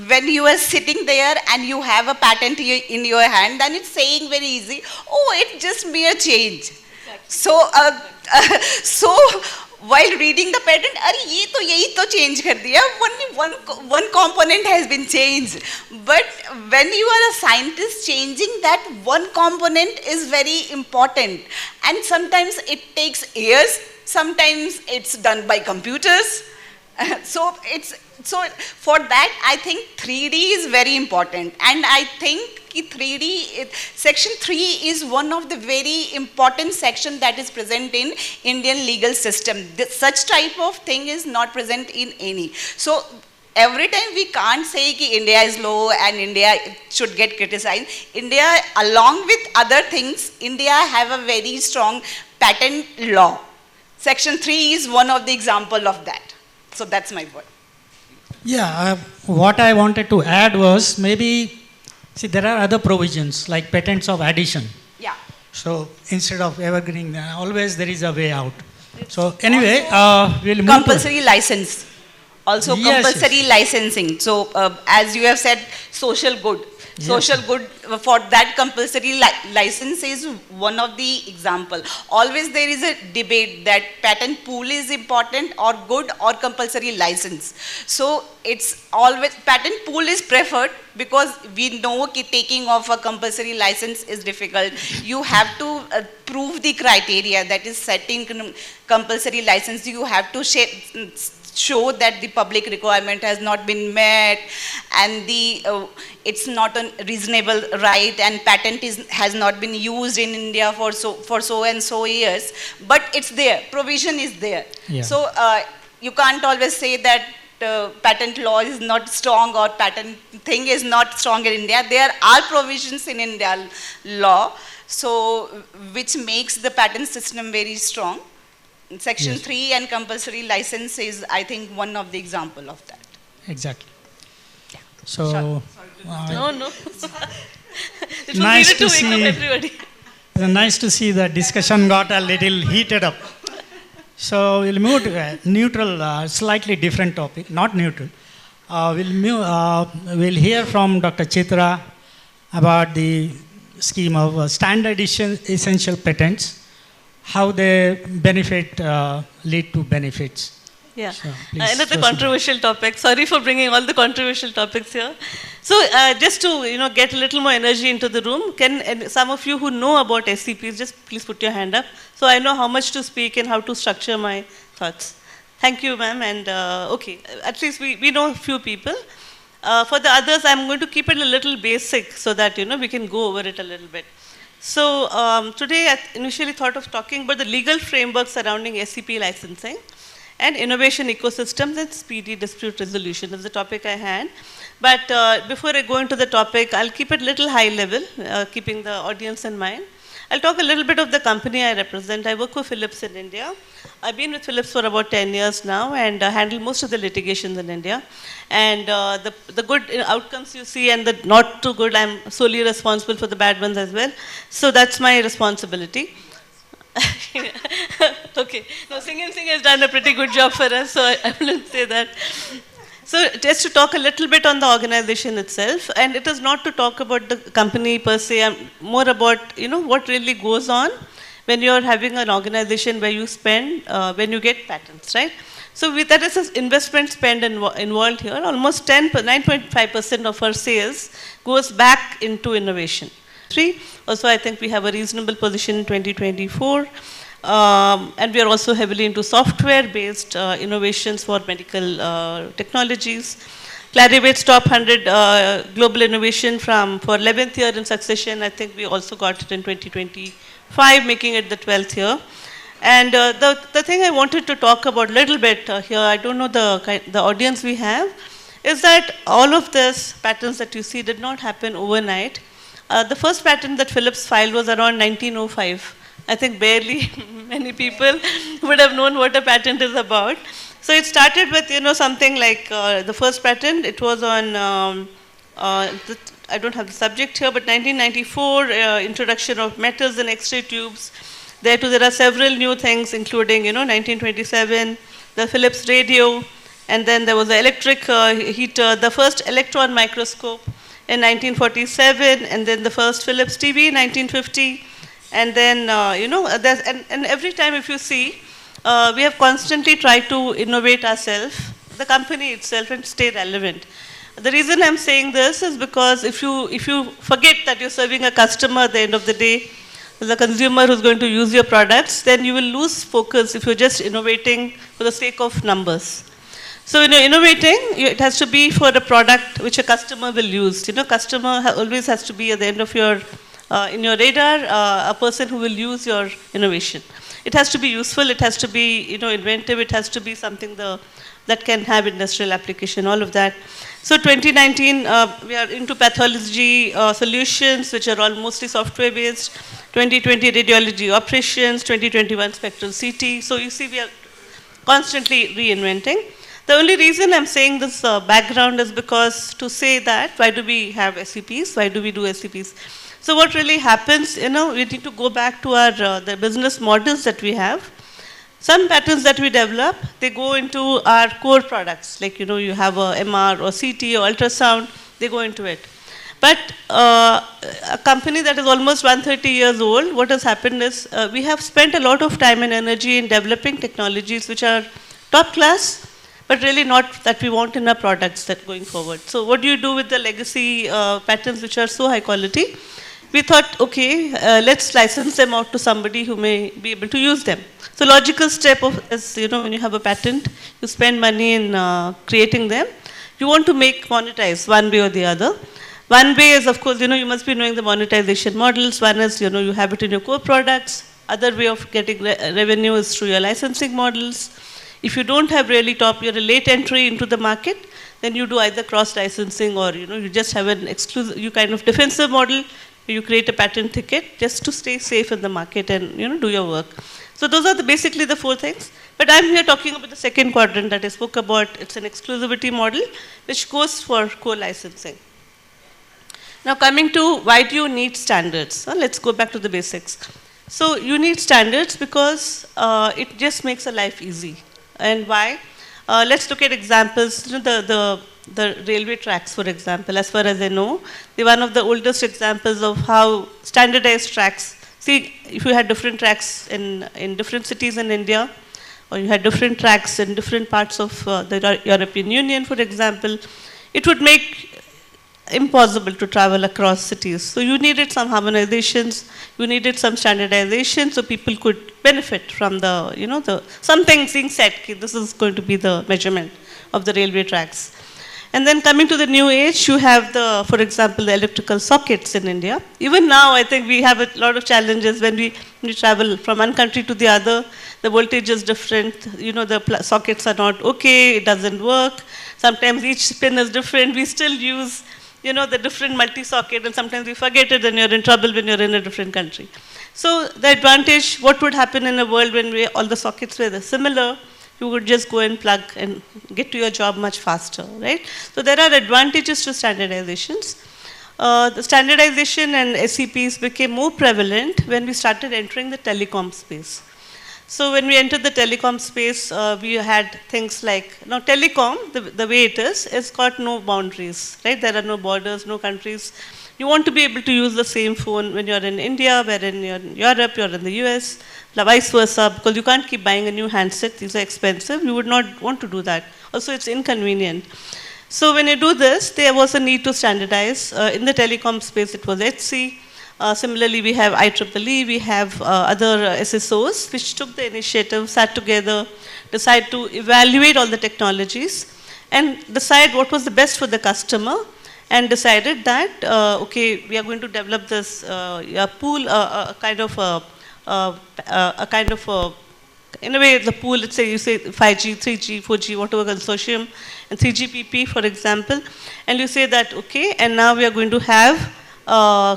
C: when you are sitting there and you have a patent in your hand, then it's saying very easy, oh, it's just mere change. Exactly. So while reading the patent, ye to change kar diya. Only one component has been changed. But when you are a scientist, changing that one component is very important. And sometimes it takes years. Sometimes it's done by computers. So for that, I think 3D is very important. And I think कि 3D, section 3 is one of the very important section that is present in Indian legal system. Such type of thing is not present in any. So every time we can't say कि India is low and India should get criticized. India, along with other things, India have a very strong patent law. Section 3 is one of the example of that. So that's my word.
A: Yeah, what I wanted to add was maybe, see, there are other provisions like patents of addition.
C: Yeah.
A: So instead of evergreen, always there is a way out. So anyway, we'll move
C: Compulsory license. Also
A: Yes,
C: compulsory
A: yes.
C: licensing. So as you have said, social good.
A: Yes.
C: Social good, for that compulsory license is one of the example. Always there is a debate that patent pool is important or good or compulsory license. So it's always, patent pool is preferred because we know that taking of a compulsory license is difficult. You have to prove the criteria that is setting compulsory license. You have to show that the public requirement has not been met and it's not a reasonable right and patent has not been used in India for so and so years, but it's there, provision is there.
A: Yeah.
C: So you can't always say that patent law is not strong or patent thing is not strong in India. There are provisions in India law, so which makes the patent system very strong. Section
A: Yes.
C: 3 and compulsory license is, I think, one of the example of that.
A: Exactly. So,
D: No, no. It was
A: Nice
D: needed to
A: to
D: wake up
A: see-
D: everybody.
A: nice to see the discussion got a little heated up. So we'll move to a neutral, slightly different topic, not neutral. We'll hear from Dr. Chitra about the scheme of standard essential patents, how they benefit, lead to benefits.
D: Yeah,
A: So, please
D: another
A: proceed.
D: controversial topic. Sorry for bringing all the controversial topics here. So just to get a little more energy into the room, can some of you who know about SCPs just please put your hand up, so I know how much to speak and how to structure my thoughts. Thank you, ma'am. And okay, at least we know a few people. For the others, I'm going to keep it a little basic so that we can go over it a little bit. So today I initially thought of talking about the legal framework surrounding SCP licensing and innovation ecosystems and speedy dispute resolution is the topic I had. But before I go into the topic, I'll keep it a little high level, keeping the audience in mind. I'll talk a little bit of the company I represent. I work with Philips in India. I've been with Philips for about 10 years now and handle most of the litigations in India. And the good outcomes you see and the not too good, I'm solely responsible for the bad ones as well. So that's my responsibility. Okay. No, Singh has done a pretty good job for us, so I wouldn't say that. So just to talk a little bit on the organization itself, and it is not to talk about the company per se, more about what really goes on when you're having an organization where you spend, when you get patents, right? So that is an investment spend involved here. Almost 9.5% of our sales goes back into innovation. Also, I think we have a reasonable position in 2024. And we are also heavily into software-based innovations for medical technologies. Clarivate's top 100 global innovation for 11th year in succession. I think we also got it in 2025, making it the 12th year. And the thing I wanted to talk about a little bit here, I don't know the audience we have, is that all of this patents that you see did not happen overnight. The first patent that Philips filed was around 1905. I think barely many people would have known what a patent is about. So it started with, something like the first patent, it was on, I don't have the subject here, but 1994, introduction of metals in X-ray tubes. There are several new things, including, 1927, the Philips radio, and then there was the electric heater, the first electron microscope in 1947, and then the first Philips TV in 1950. And then, and every time if you see, we have constantly tried to innovate ourselves, the company itself, and stay relevant. The reason I'm saying this is because if you forget that you're serving a customer at the end of the day, the consumer who's going to use your products, then you will lose focus if you're just innovating for the sake of numbers. So when you're innovating, it has to be for a product which a customer will use. Customer always has to be at the end of your, in your radar, a person who will use your innovation. It has to be useful, it has to be inventive, it has to be something that can have industrial application, all of that. So 2019, we are into pathology solutions, which are all mostly software-based. 2020, radiology operations. 2021, spectral CT. So you see, we are constantly reinventing. The only reason I'm saying this background is because to say that, why do we have SCPs? Why do we do SCPs? So what really happens, we need to go back to our the business models that we have. Some patterns that we develop, they go into our core products, like you have a MR or CT or ultrasound, they go into it. But a company that is almost 130 years old, what has happened is we have spent a lot of time and energy in developing technologies which are top class, but really not that we want in our products that going forward. So what do you do with the legacy patterns which are so high quality? We thought, okay, let's license them out to somebody who may be able to use them. So logical step is, when you have a patent, you spend money in creating them. You want to monetize one way or the other. One way is, of course, you must be knowing the monetization models. One is, you have it in your core products. Other way of getting revenue is through your licensing models. If you don't have really you're a late entry into the market, then you do either cross-licensing or, you just have an exclusive, you kind of defensive model. You create a patent ticket just to stay safe in the market and, do your work. So those are basically the four things. But I'm here talking about the second quadrant that I spoke about. It's an exclusivity model which goes for co-licensing. Now coming to why do you need standards? Let's go back to the basics. So you need standards because it just makes a life easy. And why? Let's look at examples. The railway tracks, for example, as far as I know, they're one of the oldest examples of how standardized tracks. See, if you had different tracks in different cities in India, or you had different tracks in different parts of the European Union, for example, it would make impossible to travel across cities. So you needed some harmonizations, you needed some standardization so people could benefit from something being set, this is going to be the measurement of the railway tracks. And then coming to the new age, you have for example, the electrical sockets in India. Even now, I think we have a lot of challenges when we travel from one country to the other. The voltage is different, the sockets are not okay, it doesn't work. Sometimes each pin is different. We still use the different multi-socket, and sometimes we forget it and you're in trouble when you're in a different country. So the advantage, what would happen in a world when all the sockets were similar, you would just go and plug and get to your job much faster, right? So there are advantages to standardizations. The standardization and SCPs became more prevalent when we started entering the telecom space. So when we entered the telecom space, we had things like, now telecom, the way it is, it's got no boundaries, right? There are no borders, no countries. You want to be able to use the same phone when you're in India, wherein you're in Europe, you're in the US, vice versa, because you can't keep buying a new handset, these are expensive, you would not want to do that. Also, it's inconvenient. So when you do this, there was a need to standardize. In the telecom space, it was HC. Similarly, we have IEEE, we have other SSOs, which took the initiative, sat together, decided to evaluate all the technologies, and decide what was the best for the customer, and decided that, okay, we are going to develop this pool, in a way, the pool, let's say you say 5G, 3G, 4G, whatever consortium, and 3GPP, for example, and you say that, okay, and now we are going to have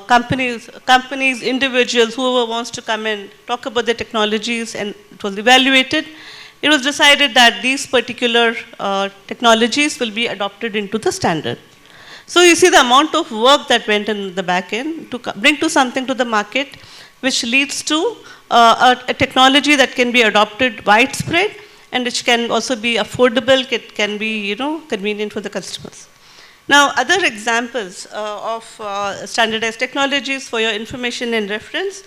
D: companies, individuals, whoever wants to come and talk about the technologies, and it was evaluated. It was decided that these particular technologies will be adopted into the standard. So you see the amount of work that went in the back end to bring to something to the market, which leads to a technology that can be adopted widespread and which can also be affordable, it can be convenient for the customers. Now, other examples of standardized technologies for your information and reference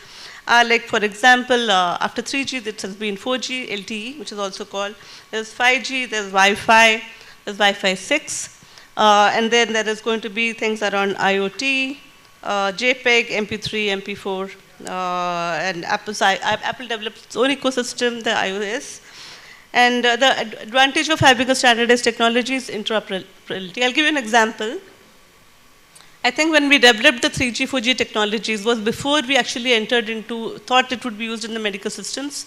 D: are like, for example, after 3G, it has been 4G, LTE, which is also called. There's 5G, there's Wi-Fi, there's Wi-Fi 6. And then there is going to be things around IoT, JPEG, MP3, MP4, and Apple developed its own ecosystem, the iOS. And the advantage of having a standardized technology is interoperability. I'll give you an example. I think when we developed the 3G, 4G technologies was before we actually thought it would be used in the medical systems,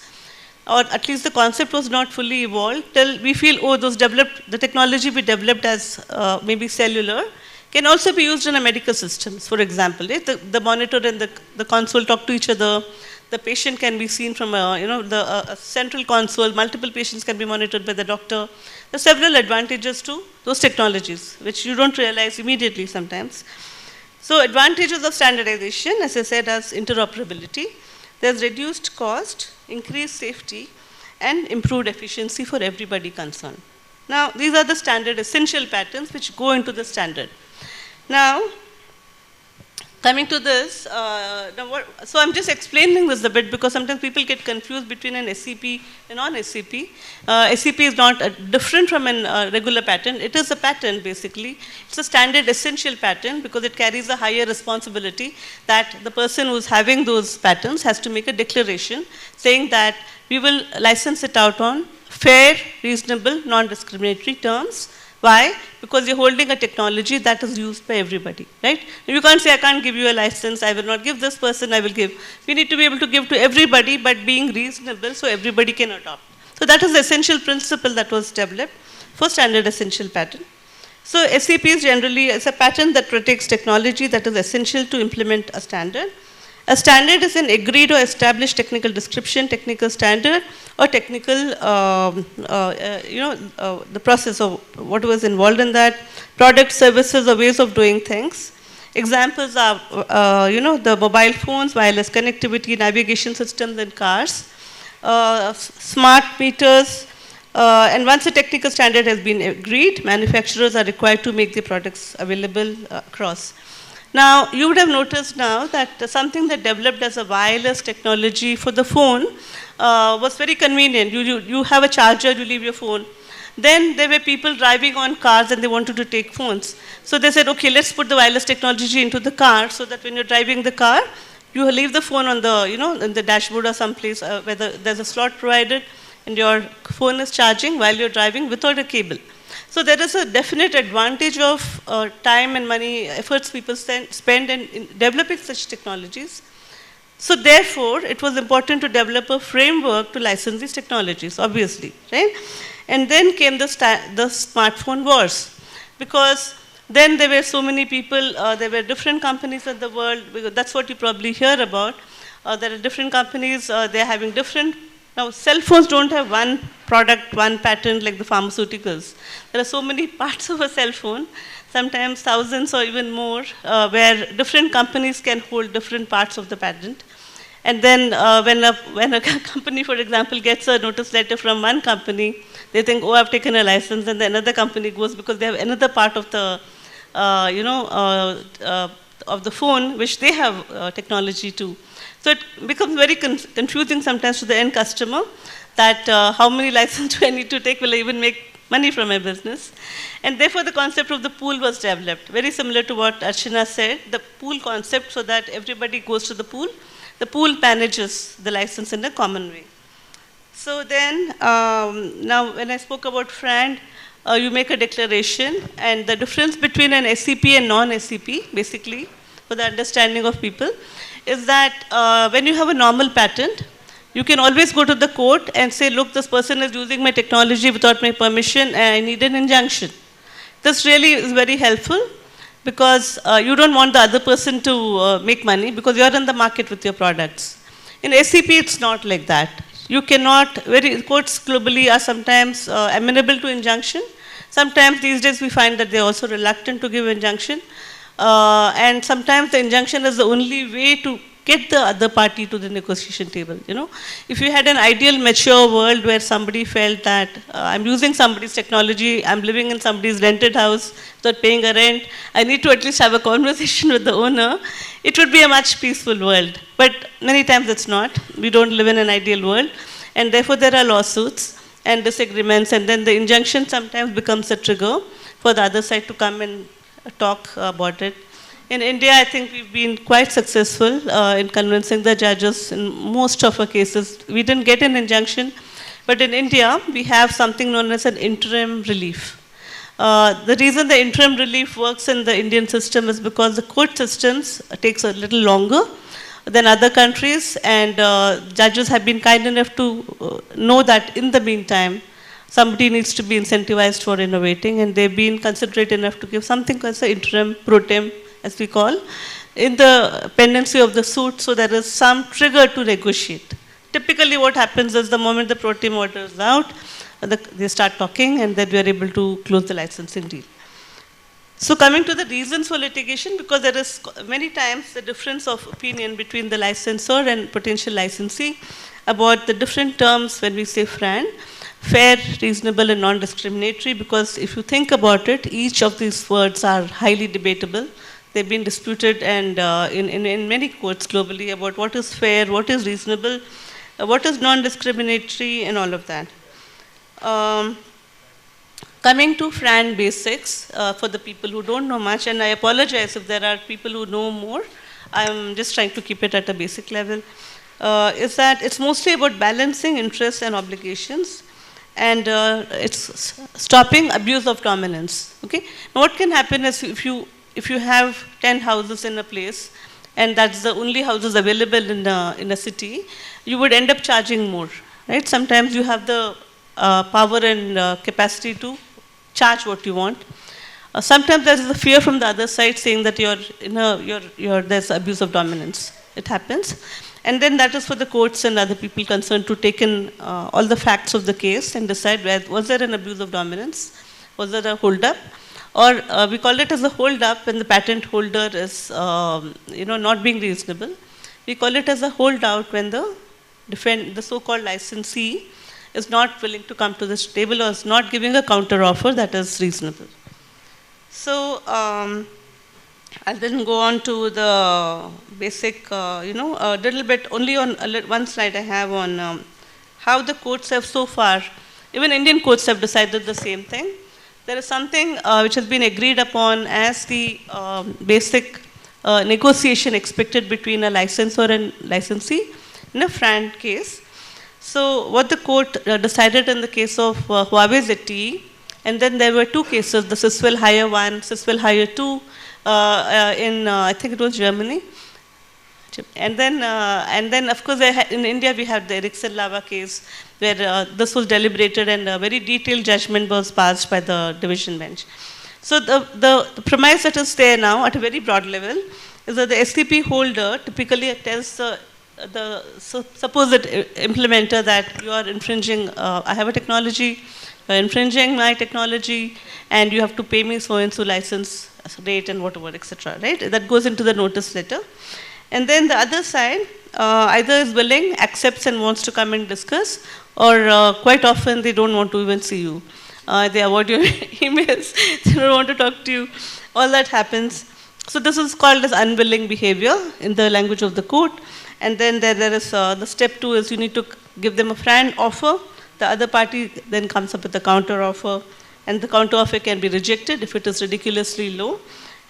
D: or at least the concept was not fully evolved till we feel, oh, the technology we developed as maybe cellular can also be used in a medical systems. For example, the monitor and the console talk to each other. The patient can be seen from a central console. Multiple patients can be monitored by the doctor. There are several advantages to those technologies, which you don't realize immediately sometimes. So advantages of standardization, as I said, as interoperability. There's reduced cost, increased safety, and improved efficiency for everybody concerned. Now, these are the standard essential patterns which go into the standard. Now, coming to this, so I'm just explaining this a bit because sometimes people get confused between an SCP and non-SCP. SCP is not different from a regular patent. It is a patent, basically. It's a standard essential patent because it carries a higher responsibility that the person who's having those patents has to make a declaration saying that we will license it out on fair, reasonable, non-discriminatory terms. Why? Because you're holding a technology that is used by everybody, right? You can't say, I can't give you a license, I will not give this person, I will give. We need to be able to give to everybody, but being reasonable so everybody can adopt. So that is the essential principle that was developed for standard essential patent. So SCP is generally a patent that protects technology that is essential to implement a standard. A standard is an agreed or established technical description, technical standard, or technical, the process of what was involved in that, product, services, or ways of doing things. Examples are, the mobile phones, wireless connectivity, navigation systems in cars, smart meters, and once a technical standard has been agreed, manufacturers are required to make the products available across. Now, you would have noticed now that something that developed as a wireless technology for the phone was very convenient. You have a charger, you leave your phone. Then there were people driving on cars and they wanted to take phones. So they said, okay, let's put the wireless technology into the car so that when you're driving the car, you leave the phone on the, in the dashboard or someplace where there's a slot provided and your phone is charging while you're driving without a cable. So there is a definite advantage of time and money, efforts people spend in developing such technologies. So therefore, it was important to develop a framework to license these technologies, obviously, right? And then came the smartphone wars, because then there were so many people, there were different companies in the world, because that's what you probably hear about. There are different companies, they're having different. Now, cell phones don't have one product, one patent like the pharmaceuticals. There are so many parts of a cell phone, sometimes thousands or even more, where different companies can hold different parts of the patent. And then when a company, for example, gets a notice letter from one company, they think, oh, I've taken a license, and then another company goes because they have another part of the, of the phone which they have technology to. So it becomes very confusing sometimes to the end customer that how many licenses do I need to take? Will I even make money from my business? And therefore, the concept of the pool was developed, very similar to what Archana said, the pool concept, so that everybody goes to the pool. The pool manages the license in a common way. So then, now when I spoke about FRAND, you make a declaration, and the difference between an SCP and non-SCP, basically, for the understanding of people, is that when you have a normal patent, you can always go to the court and say, look, this person is using my technology without my permission and I need an injunction. This really is very helpful because you don't want the other person to make money because you're in the market with your products. In SCP, it's not like that. You cannot, courts globally are sometimes amenable to injunction. Sometimes these days we find that they're also reluctant to give injunction. And sometimes the injunction is the only way to get the other party to the negotiation table. If you had an ideal mature world where somebody felt that I'm using somebody's technology, I'm living in somebody's rented house without paying a rent, I need to at least have a conversation with the owner, it would be a much peaceful world. But many times it's not. We don't live in an ideal world. And therefore there are lawsuits and disagreements, and then the injunction sometimes becomes a trigger for the other side to come and talk about it. In India, I think we've been quite successful in convincing the judges in most of our cases. We didn't get an injunction, But in India, we have something known as an interim relief. The reason the interim relief works in the Indian system is because the court systems takes a little longer than other countries, and judges have been kind enough to know that in the meantime, somebody needs to be incentivized for innovating, and they've been considerate enough to give something called the interim pro tem, as we call, in the pendency of the suit, so there is some trigger to negotiate. Typically what happens is the moment the pro tem order is out, they start talking, and then we are able to close the licensing deal. So coming to the reasons for litigation, because there is many times the difference of opinion between the licensor and potential licensee about the different terms when we say FRAN, fair, reasonable, and non-discriminatory, because if you think about it, each of these words are highly debatable. They've been disputed and in many courts globally about what is fair, what is reasonable, what is non-discriminatory, and all of that. Coming to FRAN basics, for the people who don't know much, and I apologize if there are people who know more, I'm just trying to keep it at a basic level, is that it's mostly about balancing interests and obligations, and it's stopping abuse of dominance. Okay? Now what can happen is if you have 10 houses in a place, and that's the only houses available in a city, you would end up charging more. Right? Sometimes you have the power and capacity to charge what you want. Sometimes there is a fear from the other side saying that there's abuse of dominance. It happens. And then that is for the courts and other people concerned to take in all the facts of the case and decide was there an abuse of dominance? Was there a hold-up? Or we call it as a hold-up when the patent holder is not being reasonable. We call it as a hold-out when the so-called licensee is not willing to come to this table or is not giving a counter offer that is reasonable. So I'll then go on to the basic, a little bit, only on one slide I have on how the courts have so far, even Indian courts have decided the same thing. There is something which has been agreed upon as the basic negotiation expected between a licensor and licensee in a FRAN case. So what the court decided in the case of Huawei ZTE, and then there were two cases, the Syswell Hire 1, Syswell Hire 2, in I think it was Germany. And then of course in India we have the Ericsson Lava case where this was deliberated and a very detailed judgment was passed by the division bench. So the premise that is there now at a very broad level is that the STP holder typically tells the supposed implementer that you are infringing, I have a technology, you are infringing my technology, and you have to pay me so and so license rate and whatever, etc. Right? That goes into the notice letter. And then the other side either is willing, accepts, and wants to come and discuss, or quite often they don't want to even see you. They avoid your emails, they don't want to talk to you. All that happens. So this is called as unwilling behavior in the language of the court. And then there is the step 2 is you need to give them a FRAN offer. The other party then comes up with a counter offer, and the counter offer can be rejected if it is ridiculously low.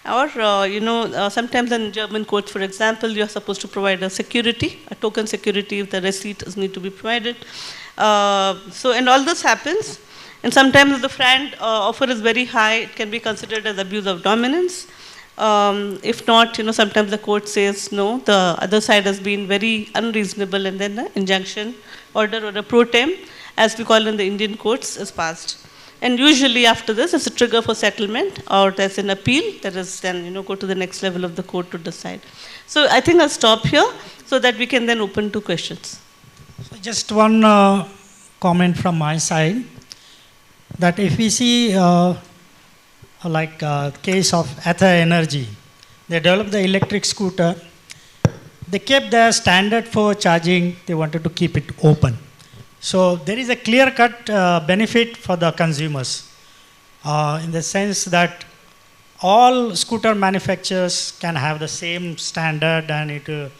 D: Or, sometimes in German courts, for example, you are supposed to provide a security, a token security if the receipt is need to be provided. And all this happens. And sometimes if the FRAN offer is very high, it can be considered as abuse of dominance. If not, sometimes the court says, no, the other side has been very unreasonable, and then the injunction order or a pro tem, as we call in the Indian courts, is passed. And usually after this, it's a trigger for settlement, or there's an appeal that is then, go to the next level of the court to decide. So I think I'll stop here so that we can then open to questions.
A: So just one comment from my side, that if we see case of Ather Energy, they developed the electric scooter. They kept their standard for charging, they wanted to keep it open. So there is a clear-cut benefit for the consumers in the sense that all scooter manufacturers can have the same standard, and it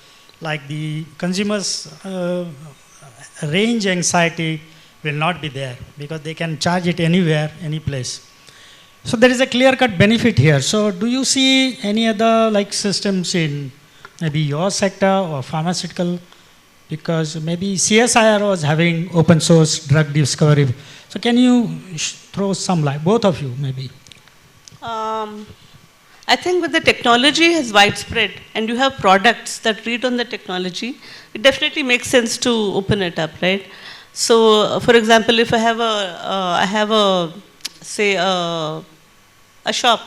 A: like the consumers' range anxiety will not be there because they can charge it anywhere, any place. So there is a clear-cut benefit here. So do you see any other systems in maybe your sector or pharmaceutical? because maybe CSIR was having open source drug discovery. So can you throw some light, both of you maybe?
D: I think when the technology is widespread and you have products that read on the technology, it definitely makes sense to open it up, right? So, for example, if I have a say, a shop,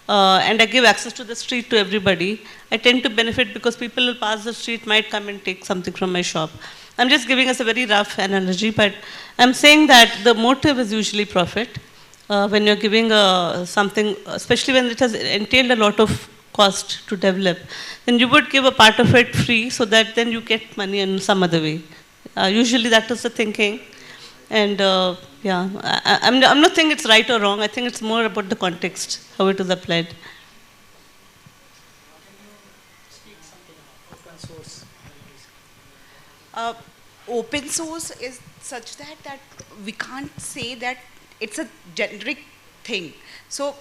D: and I give access to the street to everybody, I tend to benefit because people who pass the street might come and take something from my shop. I'm just giving us a very rough analogy, but I'm saying that the motive is usually profit. When you're giving something, especially when it has entailed a lot of cost to develop, then you would give a part of it free so that then you get money in some other way. Usually that is the thinking. And yeah, I'm not saying it's right or wrong. I think it's more about the context, how it is applied.
C: Open source is such that we can't say that it's a generic thing. So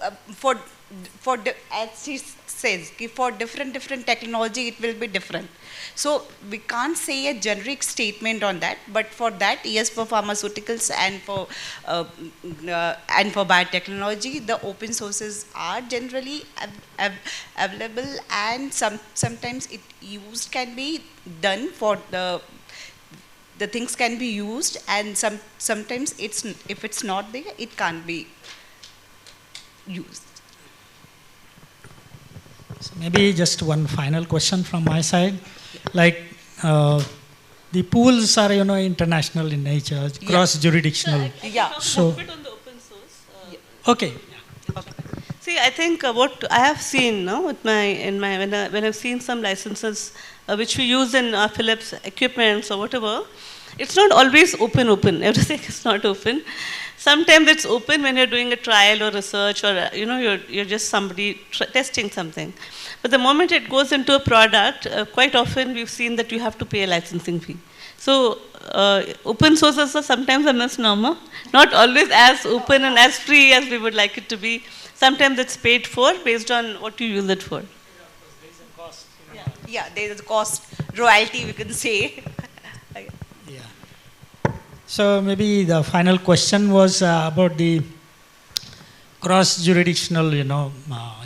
C: as she says, for different technology, it will be different. So we can't say a generic statement on that, but for that, yes, for pharmaceuticals and for biotechnology, the open sources are generally available, and sometimes it used can be done for the things can be used, and sometimes if it's not there, it can't be used.
A: So maybe just one final question from my side. Like the pools are, international in nature, cross-jurisdictional.
C: Yeah.
A: So,
D: Bit on the open source.
A: okay.
D: See, I think what I have seen now with when I've seen some licenses which we use in Philips equipments or whatever, it's not always open. Everything is not open. Sometimes it's open when you're doing a trial or research, or you're just somebody testing something. But the moment it goes into a product, quite often we've seen that you have to pay a licensing fee. So open sources are sometimes a misnomer, not always as open and as free as we would like it to be. Sometimes it's paid for based on what you use it for.
C: Yeah, there is a cost, royalty, we can say.
A: Yeah. So maybe the final question was about the cross-jurisdictional,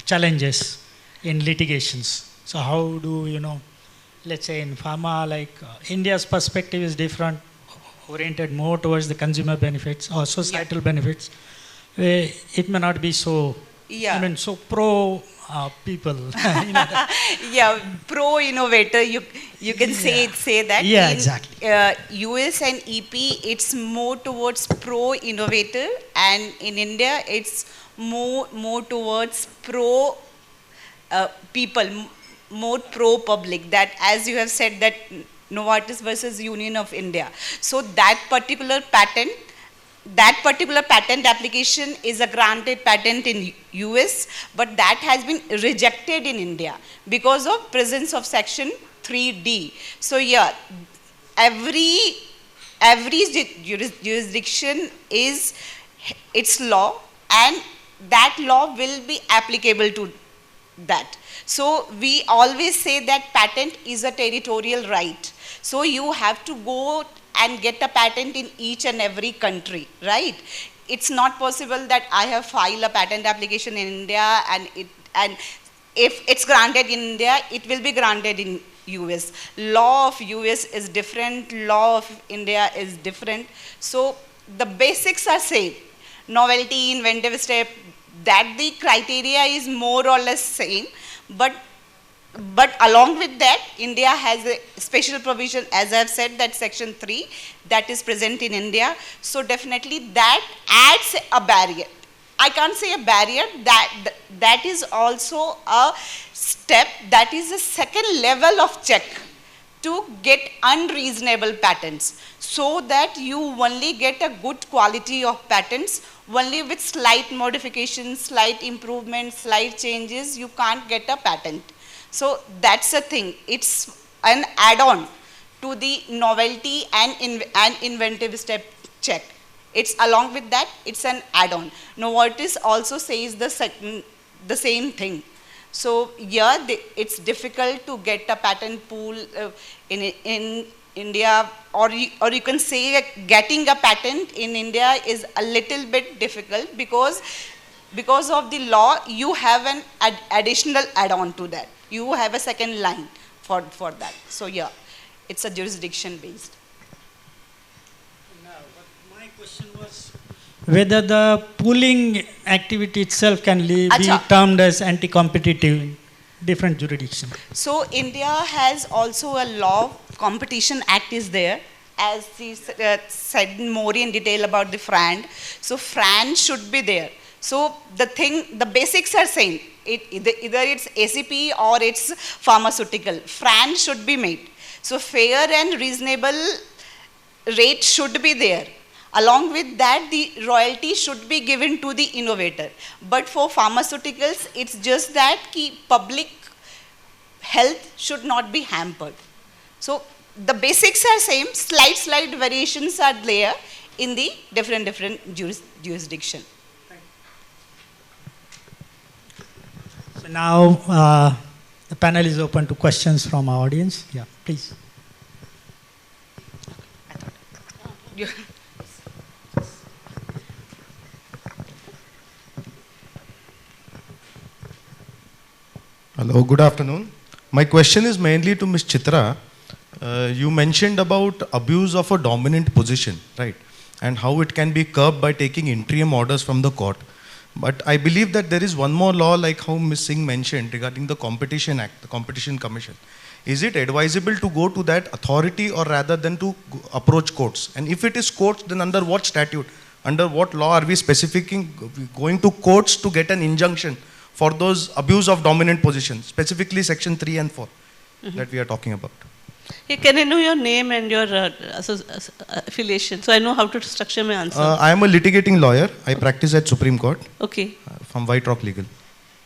A: challenges in litigations. So how do, let's say in pharma, like India's perspective is different, oriented more towards the consumer benefits or societal benefits. It may not be so, so pro people.
C: Yeah, pro innovator, you can say that.
A: Yeah,
C: in,
A: exactly.
C: US and EP, it's more towards pro innovator, and in India, it's more towards pro people, more pro public. That, as you have said, that Novartis versus Union of India. So that particular patent application is a granted patent in US, but that has been rejected in India because of presence of section 3D. So yeah, every jurisdiction is its law, and that law will be applicable to that. So we always say that patent is a territorial right. So you have to go and get a patent in each and every country, right? It's not possible that I have filed a patent application in India, and if it's granted in India, it will be granted in US. Law of US is different, law of India is different. So the basics are same. Novelty, inventive step, that the criteria is more or less same, but along with that, India has a special provision, as I have said, that section 3 that is present in India. So definitely that adds a barrier. I can't say a barrier, that is also a step, that is a second level of check to get unreasonable patents, so that you only get a good quality of patents. Only with slight modifications, slight improvements, slight changes, you can't get a patent. So that's the thing. It's an add-on to the novelty and inventive step check. It's along with that, it's an add-on. Novartis also says the same thing. So yeah, it's difficult to get a patent pool in India, or you can say getting a patent in India is a little bit difficult because of the law, you have an additional add-on to that. You have a second line for that. So yeah, it's a jurisdiction based.
A: My question was whether the pooling activity itself can be
C: Acha.
A: termed as anti-competitive in different jurisdictions.
C: So India has also a law, Competition Act is there, as he said more in detail about the FRAND. So FRAND should be there. So the basics are same. Either it's ACP or it's pharmaceutical. FRAND should be made. So fair and reasonable rate should be there. Along with that, the royalty should be given to the innovator. But for pharmaceuticals, it's just that public health should not be hampered. So the basics are same, slight variations are there in the different jurisdiction.
A: So now the panel is open to questions from our audience. Yeah, please.
E: Hello, good afternoon. My question is mainly to Ms. Chitra. You mentioned about abuse of a dominant position, right? And how it can be curbed by taking interim orders from the court. But I believe that there is one more law, like how Ms. Singh mentioned, regarding the Competition Act, the Competition Commission. Is it advisable to go to that authority or rather than to approach courts? And if it is courts, then under what statute, under what law are we specifying going to courts to get an injunction for those abuse of dominant positions, specifically section 3 and 4 that we are talking about?
D: Hey, can I know your name and your affiliation so I know how to structure my answer?
E: I am a litigating lawyer. I practice at Supreme Court
D: Okay.
E: from White Rock Legal.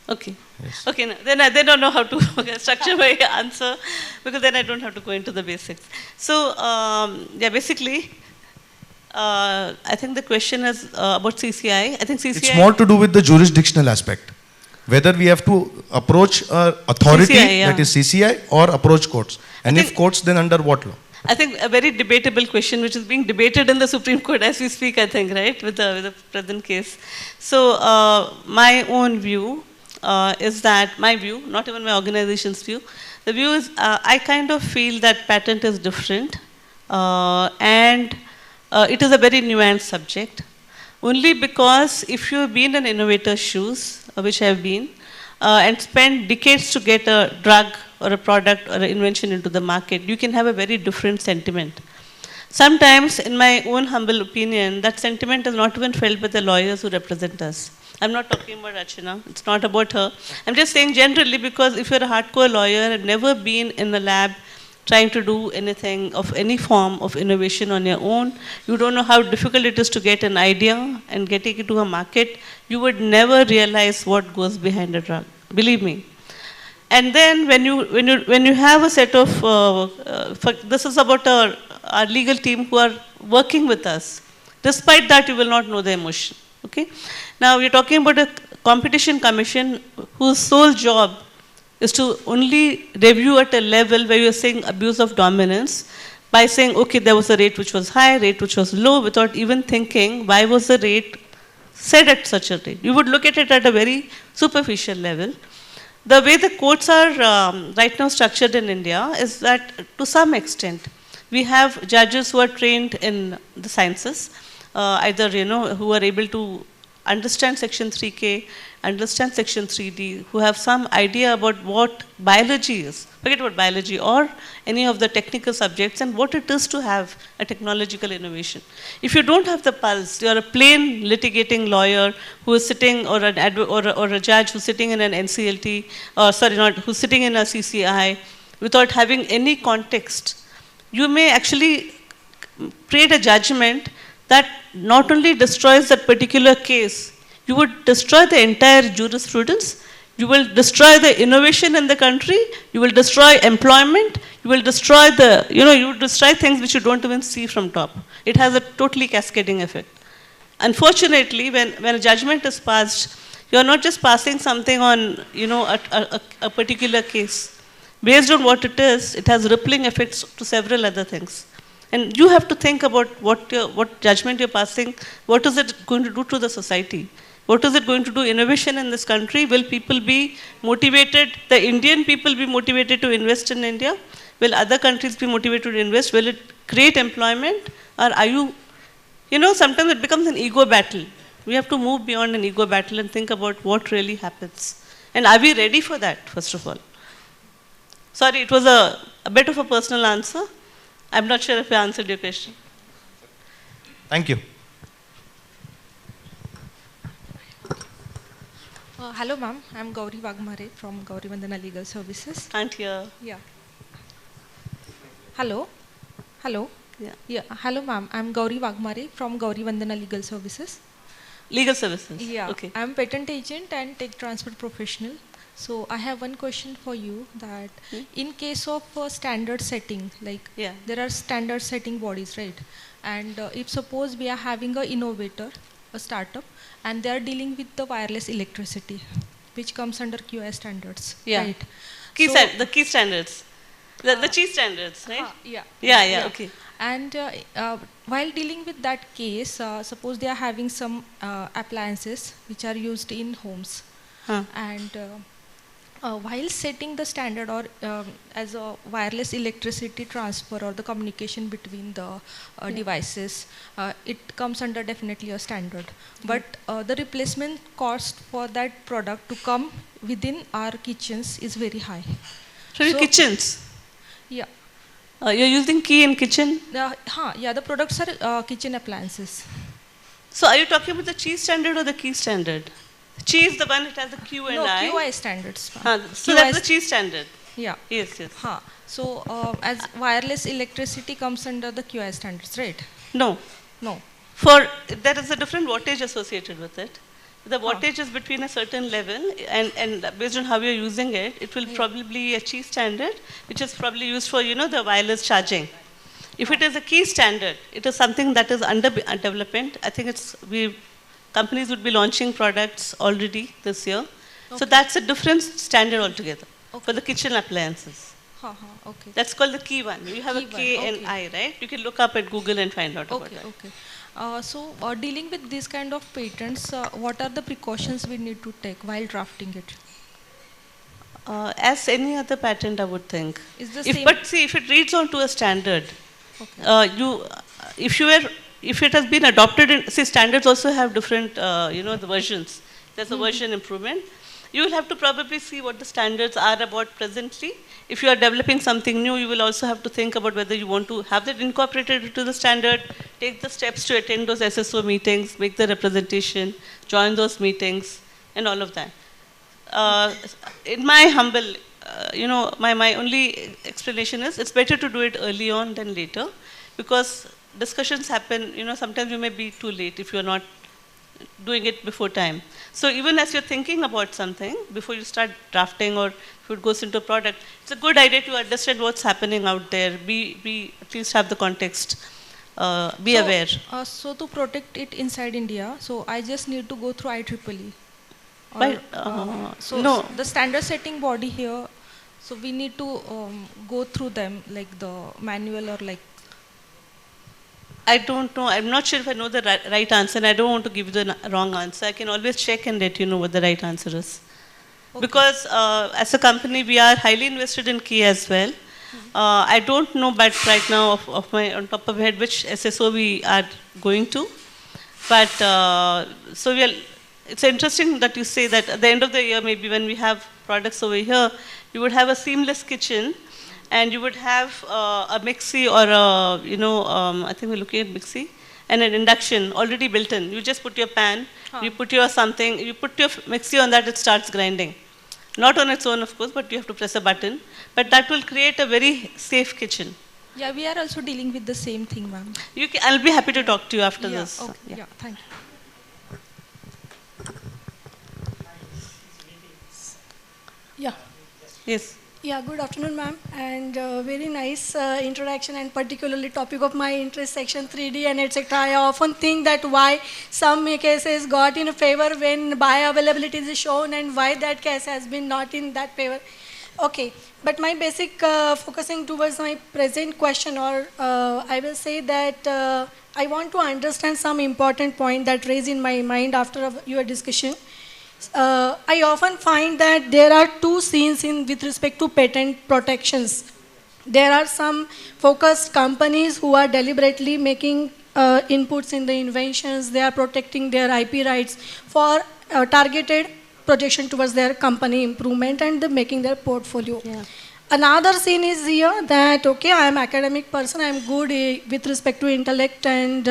D: Okay.
E: Yes.
D: Okay, no, then I don't know how to structure my answer because then I don't have to go into the basics. So, yeah, basically, I think the question is about CCI. I think CCI...
E: It's more to do with the jurisdictional aspect. Whether we have to approach authority,
D: CCI, yeah.
E: that is CCI, or approach courts. And if courts, then under what law?
D: I think a very debatable question which is being debated in the Supreme Court as we speak, I think, right, with the present case. So, my own view is that, my view, not even my organization's view, the view is I kind of feel that patent is different and it is a very nuanced subject. Only because if you have been in innovator's shoes, which I have been, and spent decades to get a drug or a product or an invention into the market, you can have a very different sentiment. Sometimes, in my own humble opinion, that sentiment is not even felt by the lawyers who represent us. I'm not talking about Archana, it's not about her. I'm just saying generally because if you're a hardcore lawyer and never been in a lab trying to do anything of any form of innovation on your own, you don't know how difficult it is to get an idea and getting it to a market, you would never realize what goes behind a drug, believe me. And then when you have a set of, this is about our legal team who are working with us, despite that you will not know the emotion, okay? Now we're talking about a competition commission whose sole job is to only review at a level where you're saying abuse of dominance by saying, okay, there was a rate which was high, rate which was low, without even thinking why was the rate set at such a rate. You would look at it at a very superficial level. The way the courts are right now structured in India is that to some extent, we have judges who are trained in the sciences, either, who are able to understand section 3K, understand section 3D, who have some idea about what biology is, forget about biology or any of the technical subjects and what it is to have a technological innovation. If you don't have the pulse, you're a plain litigating lawyer who is sitting, or a judge who's sitting in an NCLT, who's sitting in a CCI without having any context, you may actually create a judgment that not only destroys that particular case, you would destroy the entire jurisprudence, you will destroy the innovation in the country, you will destroy employment, you will destroy you will destroy things which you don't even see from top. It has a totally cascading effect. Unfortunately, when a judgment is passed, you are not just passing something on, a particular case. based on what it is, it has rippling effects to several other things. And you have to think about what judgment you're passing, what is it going to do to the society? What is it going to do innovation in this country? Will people be motivated, the Indian people be motivated to invest in India? Will other countries be motivated to invest? Will it create employment? Or are you, sometimes it becomes an ego battle. We have to move beyond an ego battle and think about what really happens. And are we ready for that, first of all? Sorry, it was a bit of a personal answer. I'm not sure if I answered your question.
E: Thank you.
F: Hello, ma'am. I'm Gauri Vagmare from Gauri Vandana Legal Services.
D: Can't hear.
F: Yeah. Hello. Hello.
D: Yeah.
F: Yeah. Hello, ma'am. I'm Gauri Vagmare from Gauri Vandana Legal Services.
D: Legal services.
F: Yeah.
D: Okay.
F: I'm patent agent and tech transfer professional. So I have one question for you that in case of standard setting, like there are standard setting bodies, right? And if suppose we are having an innovator, a startup, and they are dealing with the wireless electricity, which comes under QI standards, right?
D: The key standards. The chief standards, right?
F: Yeah.
D: Okay.
F: And while dealing with that case, suppose they are having some appliances which are used in homes. And while setting the standard or as a wireless electricity transfer or the communication between the devices, it comes under definitely a standard. But the replacement cost for that product to come within our kitchens is very high.
D: So your kitchens?
F: Yeah.
D: You're using key in kitchen?
F: Yeah, the products are kitchen appliances.
D: So are you talking about the cheese standard or the key standard? Chi is the one that has the Q and I.
F: No, QI standards.
D: So that's the cheese standard.
F: Yeah.
D: Yes.
F: So as wireless electricity comes under the QI standards, right?
D: No. There is a different wattage associated with it. The wattage is between a certain level, and based on how you're using it, it will probably be a cheese standard, which is probably used for the wireless charging. If it is a key standard, it is something that is under development. I think companies would be launching products already this year. So that's a different standard altogether for the kitchen appliances.
F: Okay.
D: That's called the key one. You have a K and I, right? You can look up at Google and find out about that.
F: Okay. So dealing with these kind of patents, what are the precautions we need to take while drafting it?
D: As any other patent, I would think.
F: But
D: see, if it reads on to a standard, if it has been adopted standards also have different, the versions. There's a version improvement. You will have to probably see what the standards are about presently. If you are developing something new, you will also have to think about whether you want to have that incorporated into the standard, take the steps to attend those SSO meetings, make the representation, join those meetings, and all of that. In my humble, my only explanation is it's better to do it early on than later, because discussions happen, sometimes you may be too late if you're not doing it before time. So even as you're thinking about something, before you start drafting or if it goes into a product, it's a good idea to understand what's happening out there, be at least have the context, be aware.
F: So to protect it inside India, so I just need to go through IEEE.
D: No.
F: The standard setting body here, so we need to go through them, like the manual or like.
D: I don't know. I'm not sure if I know the right answer, and I don't want to give you the wrong answer. I can always check and let you know what the right answer is. Okay. Because as a company, we are highly invested in key as well. I don't know, but right now, on top of my head, which SSO we are going to. But so it's interesting that you say that at the end of the year, maybe when we have products over here, you would have a seamless kitchen. And you would have a mixie or I think we're looking at mixie, and an induction already built in. You just put your pan, you put your mixie on that, it starts grinding. Not on its own, of course, but you have to press a button. But that will create a very safe kitchen.
F: Yeah, we are also dealing with the same thing, ma'am.
D: I'll be happy to talk to you after this.
F: Okay. Yeah, thank you.
G: Yeah.
D: Yes.
G: Yeah, good afternoon, ma'am, and very nice introduction, and particularly topic of my interest, section 3D and etc. I often think that why some cases got in favor when bioavailability is shown and why that case has been not in that favor. Okay, but my basic focusing towards my present question, or I will say that I want to understand some important point that raised in my mind after your discussion. I often find that there are two scenes in with respect to patent protections. There are some focused companies who are deliberately making inputs in the inventions. They are protecting their IP rights for targeted projection towards their company improvement, and they're making their portfolio.
D: Yeah.
G: Another scene is here that, okay, I am academic person, I am good with respect to intellect, and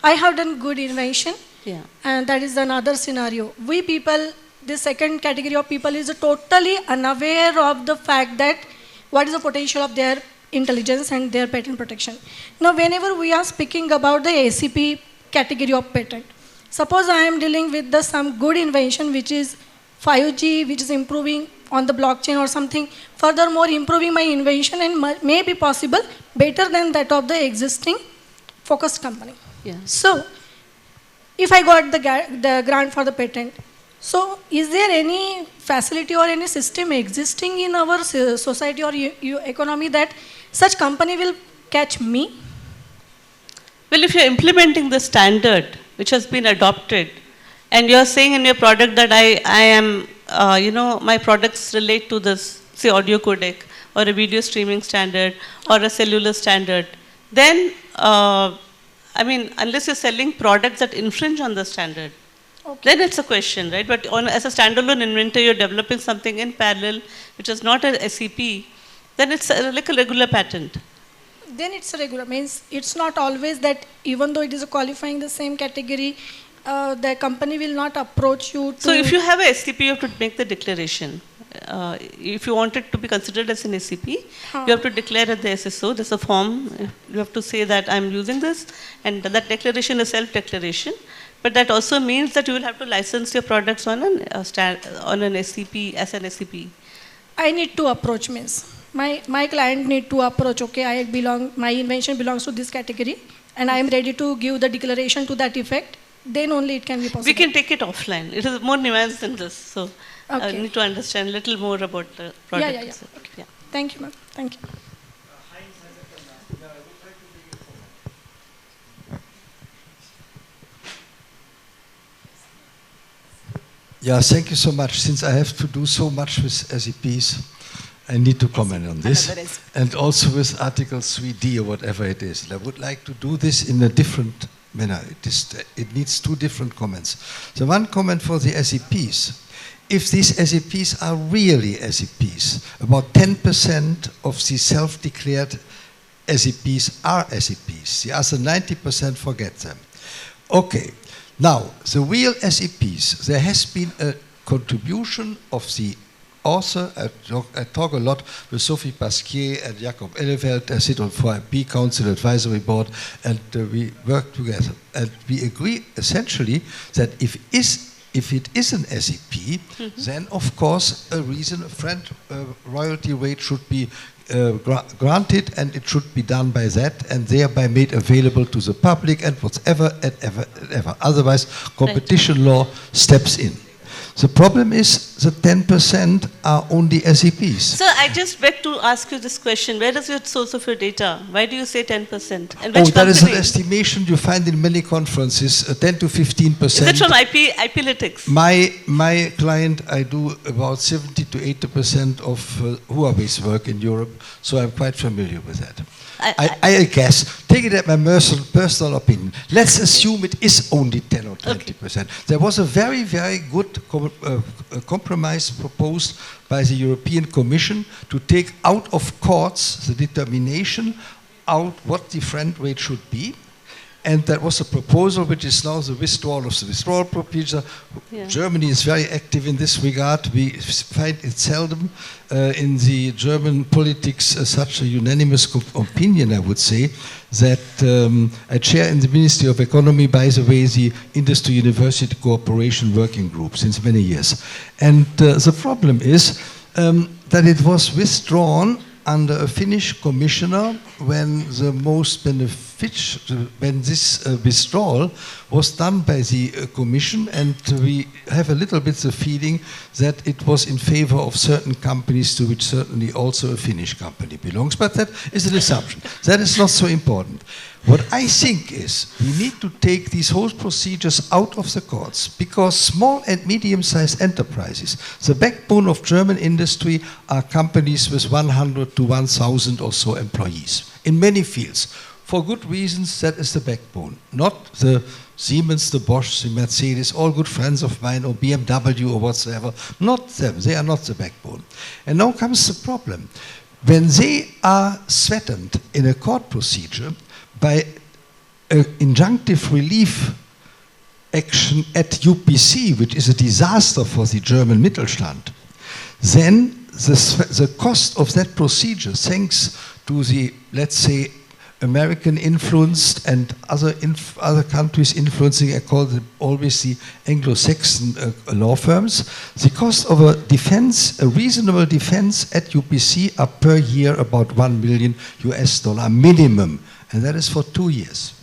G: I have done good invention.
D: Yeah.
G: And that is another scenario. We people, this second category of people is totally unaware of the fact that what is the potential of their intelligence and their patent protection. Now, whenever we are speaking about the ACP category of patent, suppose I am dealing with some good invention which is 5G, which is improving on the blockchain or something, furthermore improving my invention and may be possible better than that of the existing focused company.
D: Yeah.
G: So, if I got the grant for the patent, so is there any facility or any system existing in our society or economy that such company will catch me?
D: Well, if you're implementing the standard which has been adopted, and you're saying in your product that I am, my products relate to this, say, audio codec, or a video streaming standard, or a cellular standard, then, unless you're selling products that infringe on the standard, okay, then it's a question, right? But as a standalone inventor, you're developing something in parallel, which is not an SEP, then it's like a regular patent.
G: Then it's regular, means it's not always that even though it is qualifying the same category, the company will not approach you to...
D: So if you have a SCP, you have to make the declaration. If you want it to be considered as an SCP, you have to declare at the SSO, there's a form, you have to say that I'm using this, and that declaration is self-declaration. But that also means that you will have to license your products on an SCP, as an SCP.
G: I need to approach, means my client need to approach, okay, my invention belongs to this category, and I am ready to give the declaration to that effect, then only it can be possible.
D: We can take it offline. It is more nuanced than this. So
G: okay.
D: I need to understand a little more about the product.
G: Yeah. Okay. Yeah. Thank you, ma'am. Thank you.
H: Yeah, thank you so much. Since I have to do so much with SEPs, I need to comment on this. And also with Article 3D or whatever it is. And I would like to do this in a different manner. It needs two different comments. So one comment for the SEPs. If these SEPs are really SEPs, about 10% of the self-declared SEPs are SEPs. The other 90% forget them. Okay. Now, the real SEPs, there has been a contribution of the author. I talk a lot with Sophie Pasquier and Jakob Eleveld. I sit on 4IP Council Advisory Board, and we work together. And we agree essentially that if it is an SEP, then of course a royalty rate should be granted, and it should be done by that and thereby made available to the public and whatever and ever. Otherwise, competition law steps in. The problem is the 10% are only SEPs.
D: So I just beg to ask you this question. Where is your source of your data? Why do you say 10%? And which
H: that is an
D: company?
H: estimation you find in many conferences, 10 to 15%.
D: Is it from IPlytics?
H: My client, I do about 70 to 80% of Huawei's work in Europe, so I'm quite familiar with that. I guess, take it as my personal opinion. Let's assume it is only 10 or 20%. Okay. There was a very, very good compromise proposed by the European Commission to take out of courts the determination out what the friend rate should be. And that was a proposal which is now the withdrawal of the withdrawal procedure. Yeah. Germany is very active in this regard. We find it seldom in the German politics such a unanimous opinion, I would say, that I chair in the Ministry of Economy, by the way, the Industry University Cooperation Working Group since many years. And the problem is that it was withdrawn under a Finnish commissioner when the most beneficial when this withdrawal was done by the Commission, and we have a little bit the feeling that it was in favor of certain companies, to which certainly also a Finnish company belongs. But that is an assumption. That is not so important. What I think is we need to take these whole procedures out of the courts, because small and medium-sized enterprises, the backbone of German industry, are companies with 100 to 1,000 or so employees in many fields. For good reasons, that is the backbone. Not the Siemens, the Bosch, the Mercedes, all good friends of mine, or BMW or whatsoever. Not them. They are not the backbone. And now comes the problem. When they are threatened in a court procedure by an injunctive relief action at UPC, which is a disaster for the German Mittelstand, then the cost of that procedure, thanks to the, let's say, American influenced and other countries influencing, I call them always the Anglo-Saxon law firms, the cost of a defense, a reasonable defense at UPC, are per year about $1 million minimum, and that is for 2 years.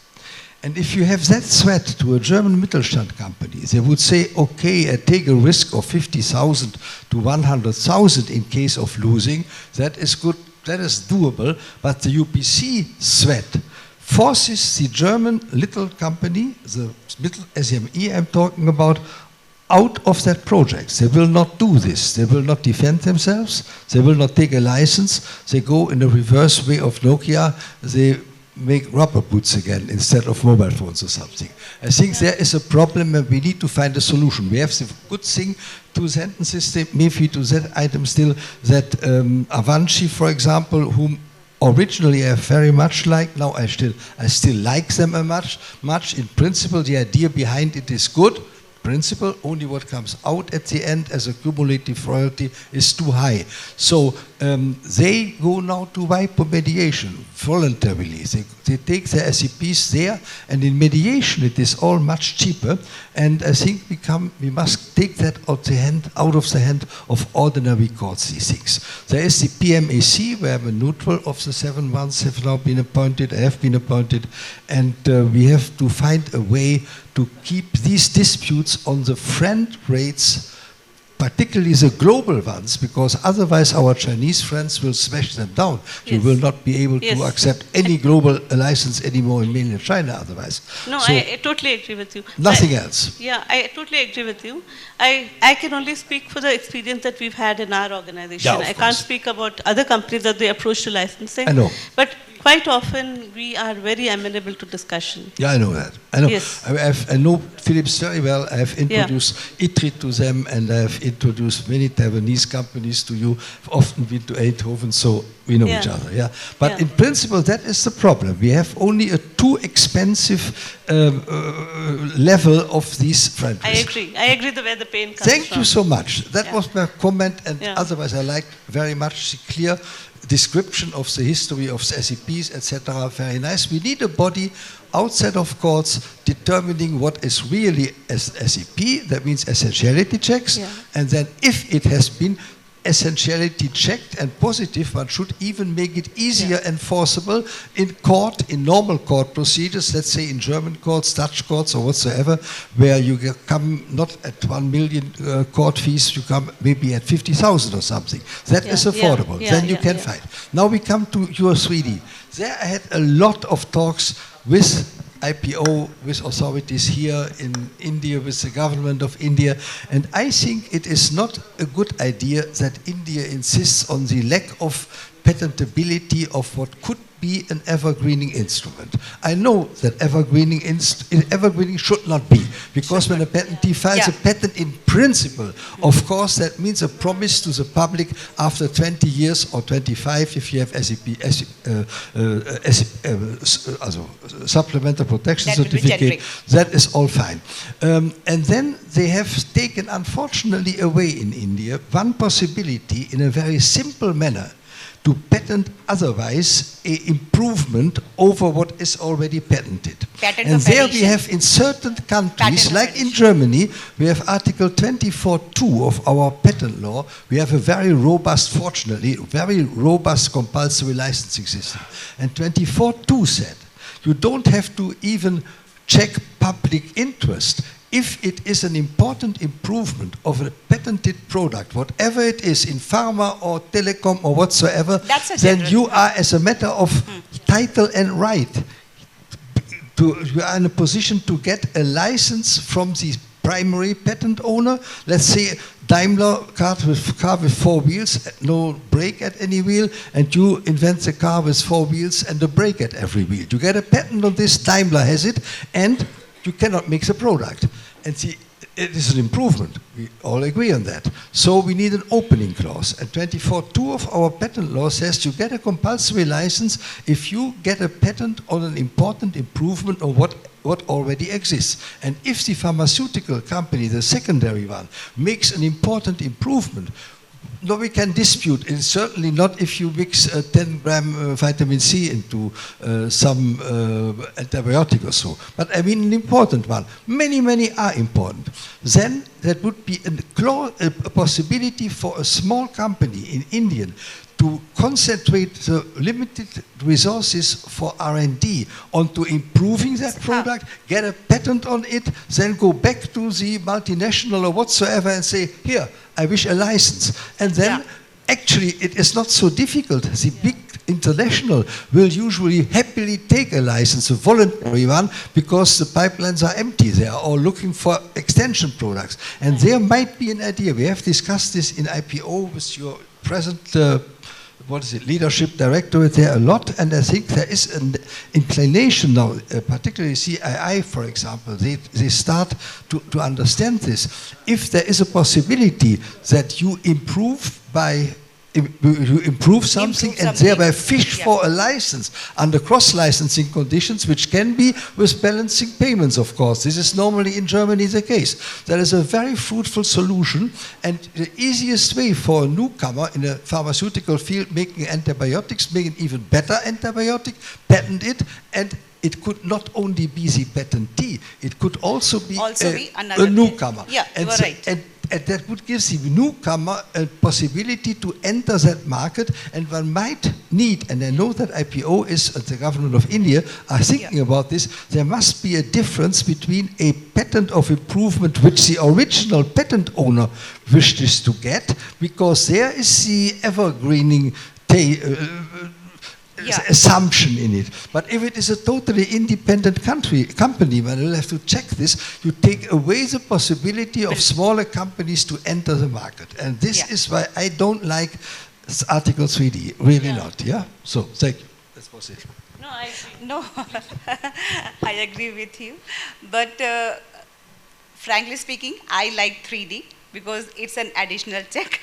H: And if you have that threat to a German Mittelstand company, they would say, okay, I take a risk of 50,000 to 100,000 in case of losing, that is good. That is doable, but the UPC threat forces the German little company, the little SME I'm talking about, out of that project. They will not do this. They will not defend themselves. They will not take a license. They go in the reverse way of Nokia. They make rubber boots again instead of mobile phones or something. I think there is a problem and we need to find a solution. We have the good thing, two sentences, maybe to that item still, that Avanci, for example, whom originally I very much liked, now I still like them much. In principle, the idea behind it is good. Principle, only what comes out at the end as a cumulative royalty is too high. So they go now to WIPO mediation voluntarily. They take their SEPs there, and in mediation it is all much cheaper. And I think we must take that out of the hand of ordinary courts, these things. There is the PMAC, where the neutral of the 7 months have now been appointed, have been appointed, and we have to find a way to keep these disputes on the friend rates, particularly the global ones, because otherwise our Chinese friends will smash them down.
D: Yes.
H: You will not be able to accept any global license anymore in mainland China otherwise.
D: No,
H: So
D: I totally agree with you.
H: nothing else.
D: Yeah, I totally agree with you. I can only speak for the experience that we've had in our organization.
H: Yeah, of
D: I can't
H: course.
D: speak about other companies that they approach to licensing.
H: I know.
D: But quite often we are very amenable to discussion.
H: Yeah, I know that. I know.
D: Yes.
H: I know Philips very well. I have introduced Itri to them, and I have introduced many Taiwanese companies to you. I've often been to Eindhoven, so we know each other. Yeah. But in principle, that is the problem. We have only a too expensive level of these franchises.
D: I agree the way the pain comes
H: Thank
D: from.
H: you so much. That was my comment, and
D: Yeah.
H: otherwise I like very much the clear description of the history of the SEPs, etc. Very nice. We need a body outside of courts determining what is really SEP, that means essentiality checks, and then if it has been essentiality checked and positive, one should even make it easier enforceable in court, in normal court procedures, let's say in German courts, Dutch courts or whatsoever, where you come not at 1 million court fees, you come maybe at 50,000 or something. That is affordable. Then you can fight. Now we come to your 3D. There I had a lot of talks with IPO, with authorities here in India, with the government of India, and I think it is not a good idea that India insists on the lack of patentability of what could be an evergreening instrument. I know that evergreening should not be, because when a patentee files a patent in principle, of course that means a promise to the public after 20 years or 25 if you have supplemental protection certificate. That is all fine. And then they have taken, unfortunately, away in India one possibility in a very simple manner to patent otherwise an improvement over what is already patented. And there we have in certain countries, like in Germany, we have Article 24.2 of our patent law. We have a very robust, fortunately, very robust compulsory licensing system. And 24.2 said, You don't have to even check public interest. If it is an important improvement of a patented product, whatever it is, in pharma or telecom or whatsoever, then you are, as a matter of title and right, you are in a position to get a license from the primary patent owner. Let's say Daimler car with 4 wheels, no brake at any wheel, and you invent a car with 4 wheels and a brake at every wheel. You get a patent on this, Daimler has it, and you cannot make the product. And see, it is an improvement. We all agree on that. So we need an opening clause. And 24(2) of our patent law says you get a compulsory license if you get a patent on an important improvement of what already exists. And if the pharmaceutical company, the secondary one, makes an important improvement, no, we can dispute. It's certainly not if you mix 10 gram vitamin C into some antibiotic or so. But I mean an important one. Many, many are important. Then that would be a possibility for a small company in India to concentrate the limited resources for R&D onto improving that product, get a patent on it, then go back to the multinational or whatsoever and say, here, I wish a license. And then actually it is not so difficult. The big international will usually happily take a license, a voluntary one, because the pipelines are empty. They are all looking for extension products. And there might be an idea. We have discussed this in IPO with your present leadership directorate there a lot, and I think there is an inclination now, particularly CII, for example, they start to understand this. If there is a possibility that you improve by you improve something and thereby fish for a license under cross-licensing conditions, which can be with balancing payments, of course. This is normally in Germany the case. There is a very fruitful solution, and the easiest way for a newcomer in a pharmaceutical field making antibiotics, make an even better antibiotic, patent it, and it could not only be the patentee, it could also be a newcomer.
C: Yeah, you are right.
H: And that would give the newcomer a possibility to enter that market, and one might need, and I know that IPO is, the government of India are thinking about this, there must be a difference between a patent of improvement which the original patent owner wishes to get, because there is the evergreening assumption in it. But if it is a totally independent company, one will have to check this, you take away the possibility of smaller companies to enter the market. And this is why I don't like Article 3D, really not, So, thank you. That's it.
C: No, I agree. No, I agree with you. But frankly speaking, I like 3D because it's an additional check.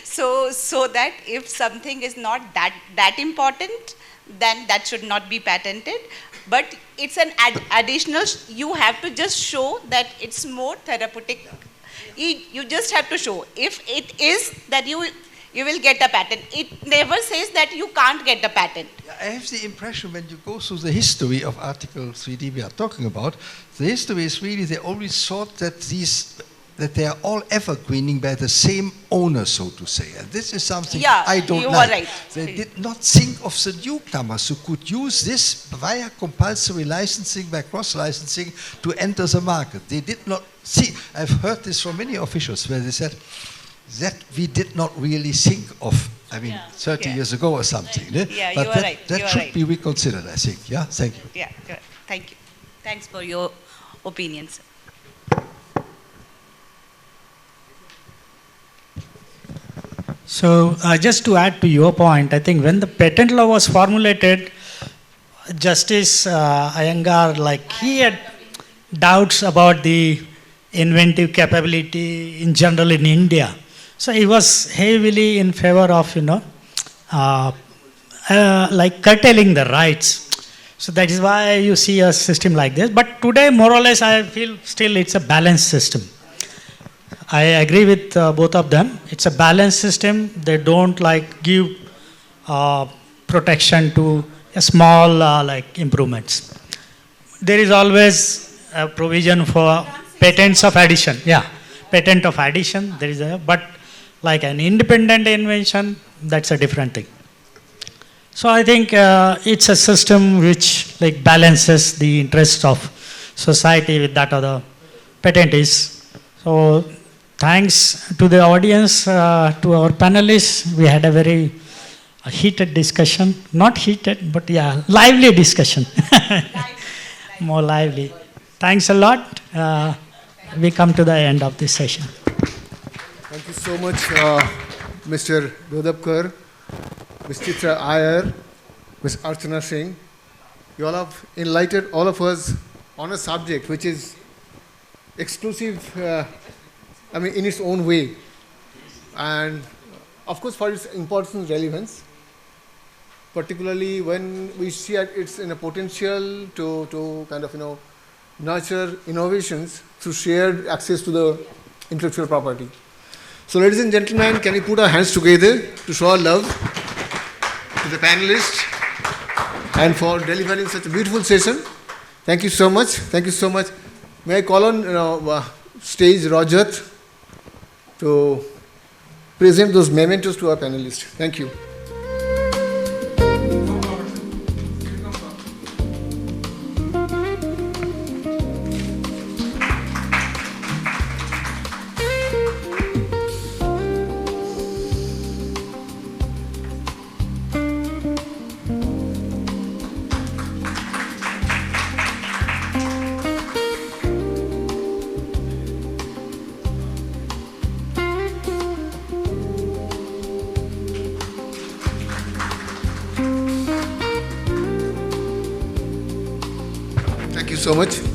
C: so that if something is not that important, then that should not be patented. But it's an additional, you have to just show that it's more therapeutic. You just have to show. If it is, that you will get a patent. It never says that you can't get a patent.
H: I have the impression when you go through the history of Article 3D we are talking about, the history is really, they always thought that they are all evergreening by the same owner, so to say. And this is something I don't like.
C: Are right.
H: They did not think of the newcomers who could use this via compulsory licensing, by cross-licensing, to enter the market. They did not see. I've heard this from many officials where they said that we did not really think of, 30 years ago or something.
C: But you are right.
H: That should be reconsidered, I think. Yeah, thank you.
C: Yeah, thank you. Thanks for your opinions.
A: So just to add to your point, I think when the patent law was formulated, Justice Iyengar, he had doubts about the inventive capability in general in India. So he was heavily in favor of, curtailing the rights. So that is why you see a system like this. But today, more or less, I feel still it's a balanced system. I agree with both of them. It's a balanced system. They don't give protection to a small improvements. There is always a provision for patents of addition. Yeah, patent of addition. But like an independent invention, that's a different thing. So I think it's a system which like balances the interest of society with that of the patentees. So thanks to the audience, to our panelists. We had a very heated discussion. Not heated, but yeah, lively discussion. More lively. Thanks a lot. We come to the end of this session.
I: Thank you so much, Mr. Dhodapkar, Ms. Chitra Iyer, Ms. Archana Singh. You all have enlightened all of us on a subject which is exclusive, in its own way. And of course, for its importance and relevance, particularly when we see it's in a potential to kind of, nurture innovations through shared access to the intellectual property. So ladies and gentlemen, can we put our hands together to show our love to the panelists and for delivering such a beautiful session. Thank you so much. Thank you so much. May I call on stage Rajat to present those mementos to our panelists. Thank you. Thank you so much.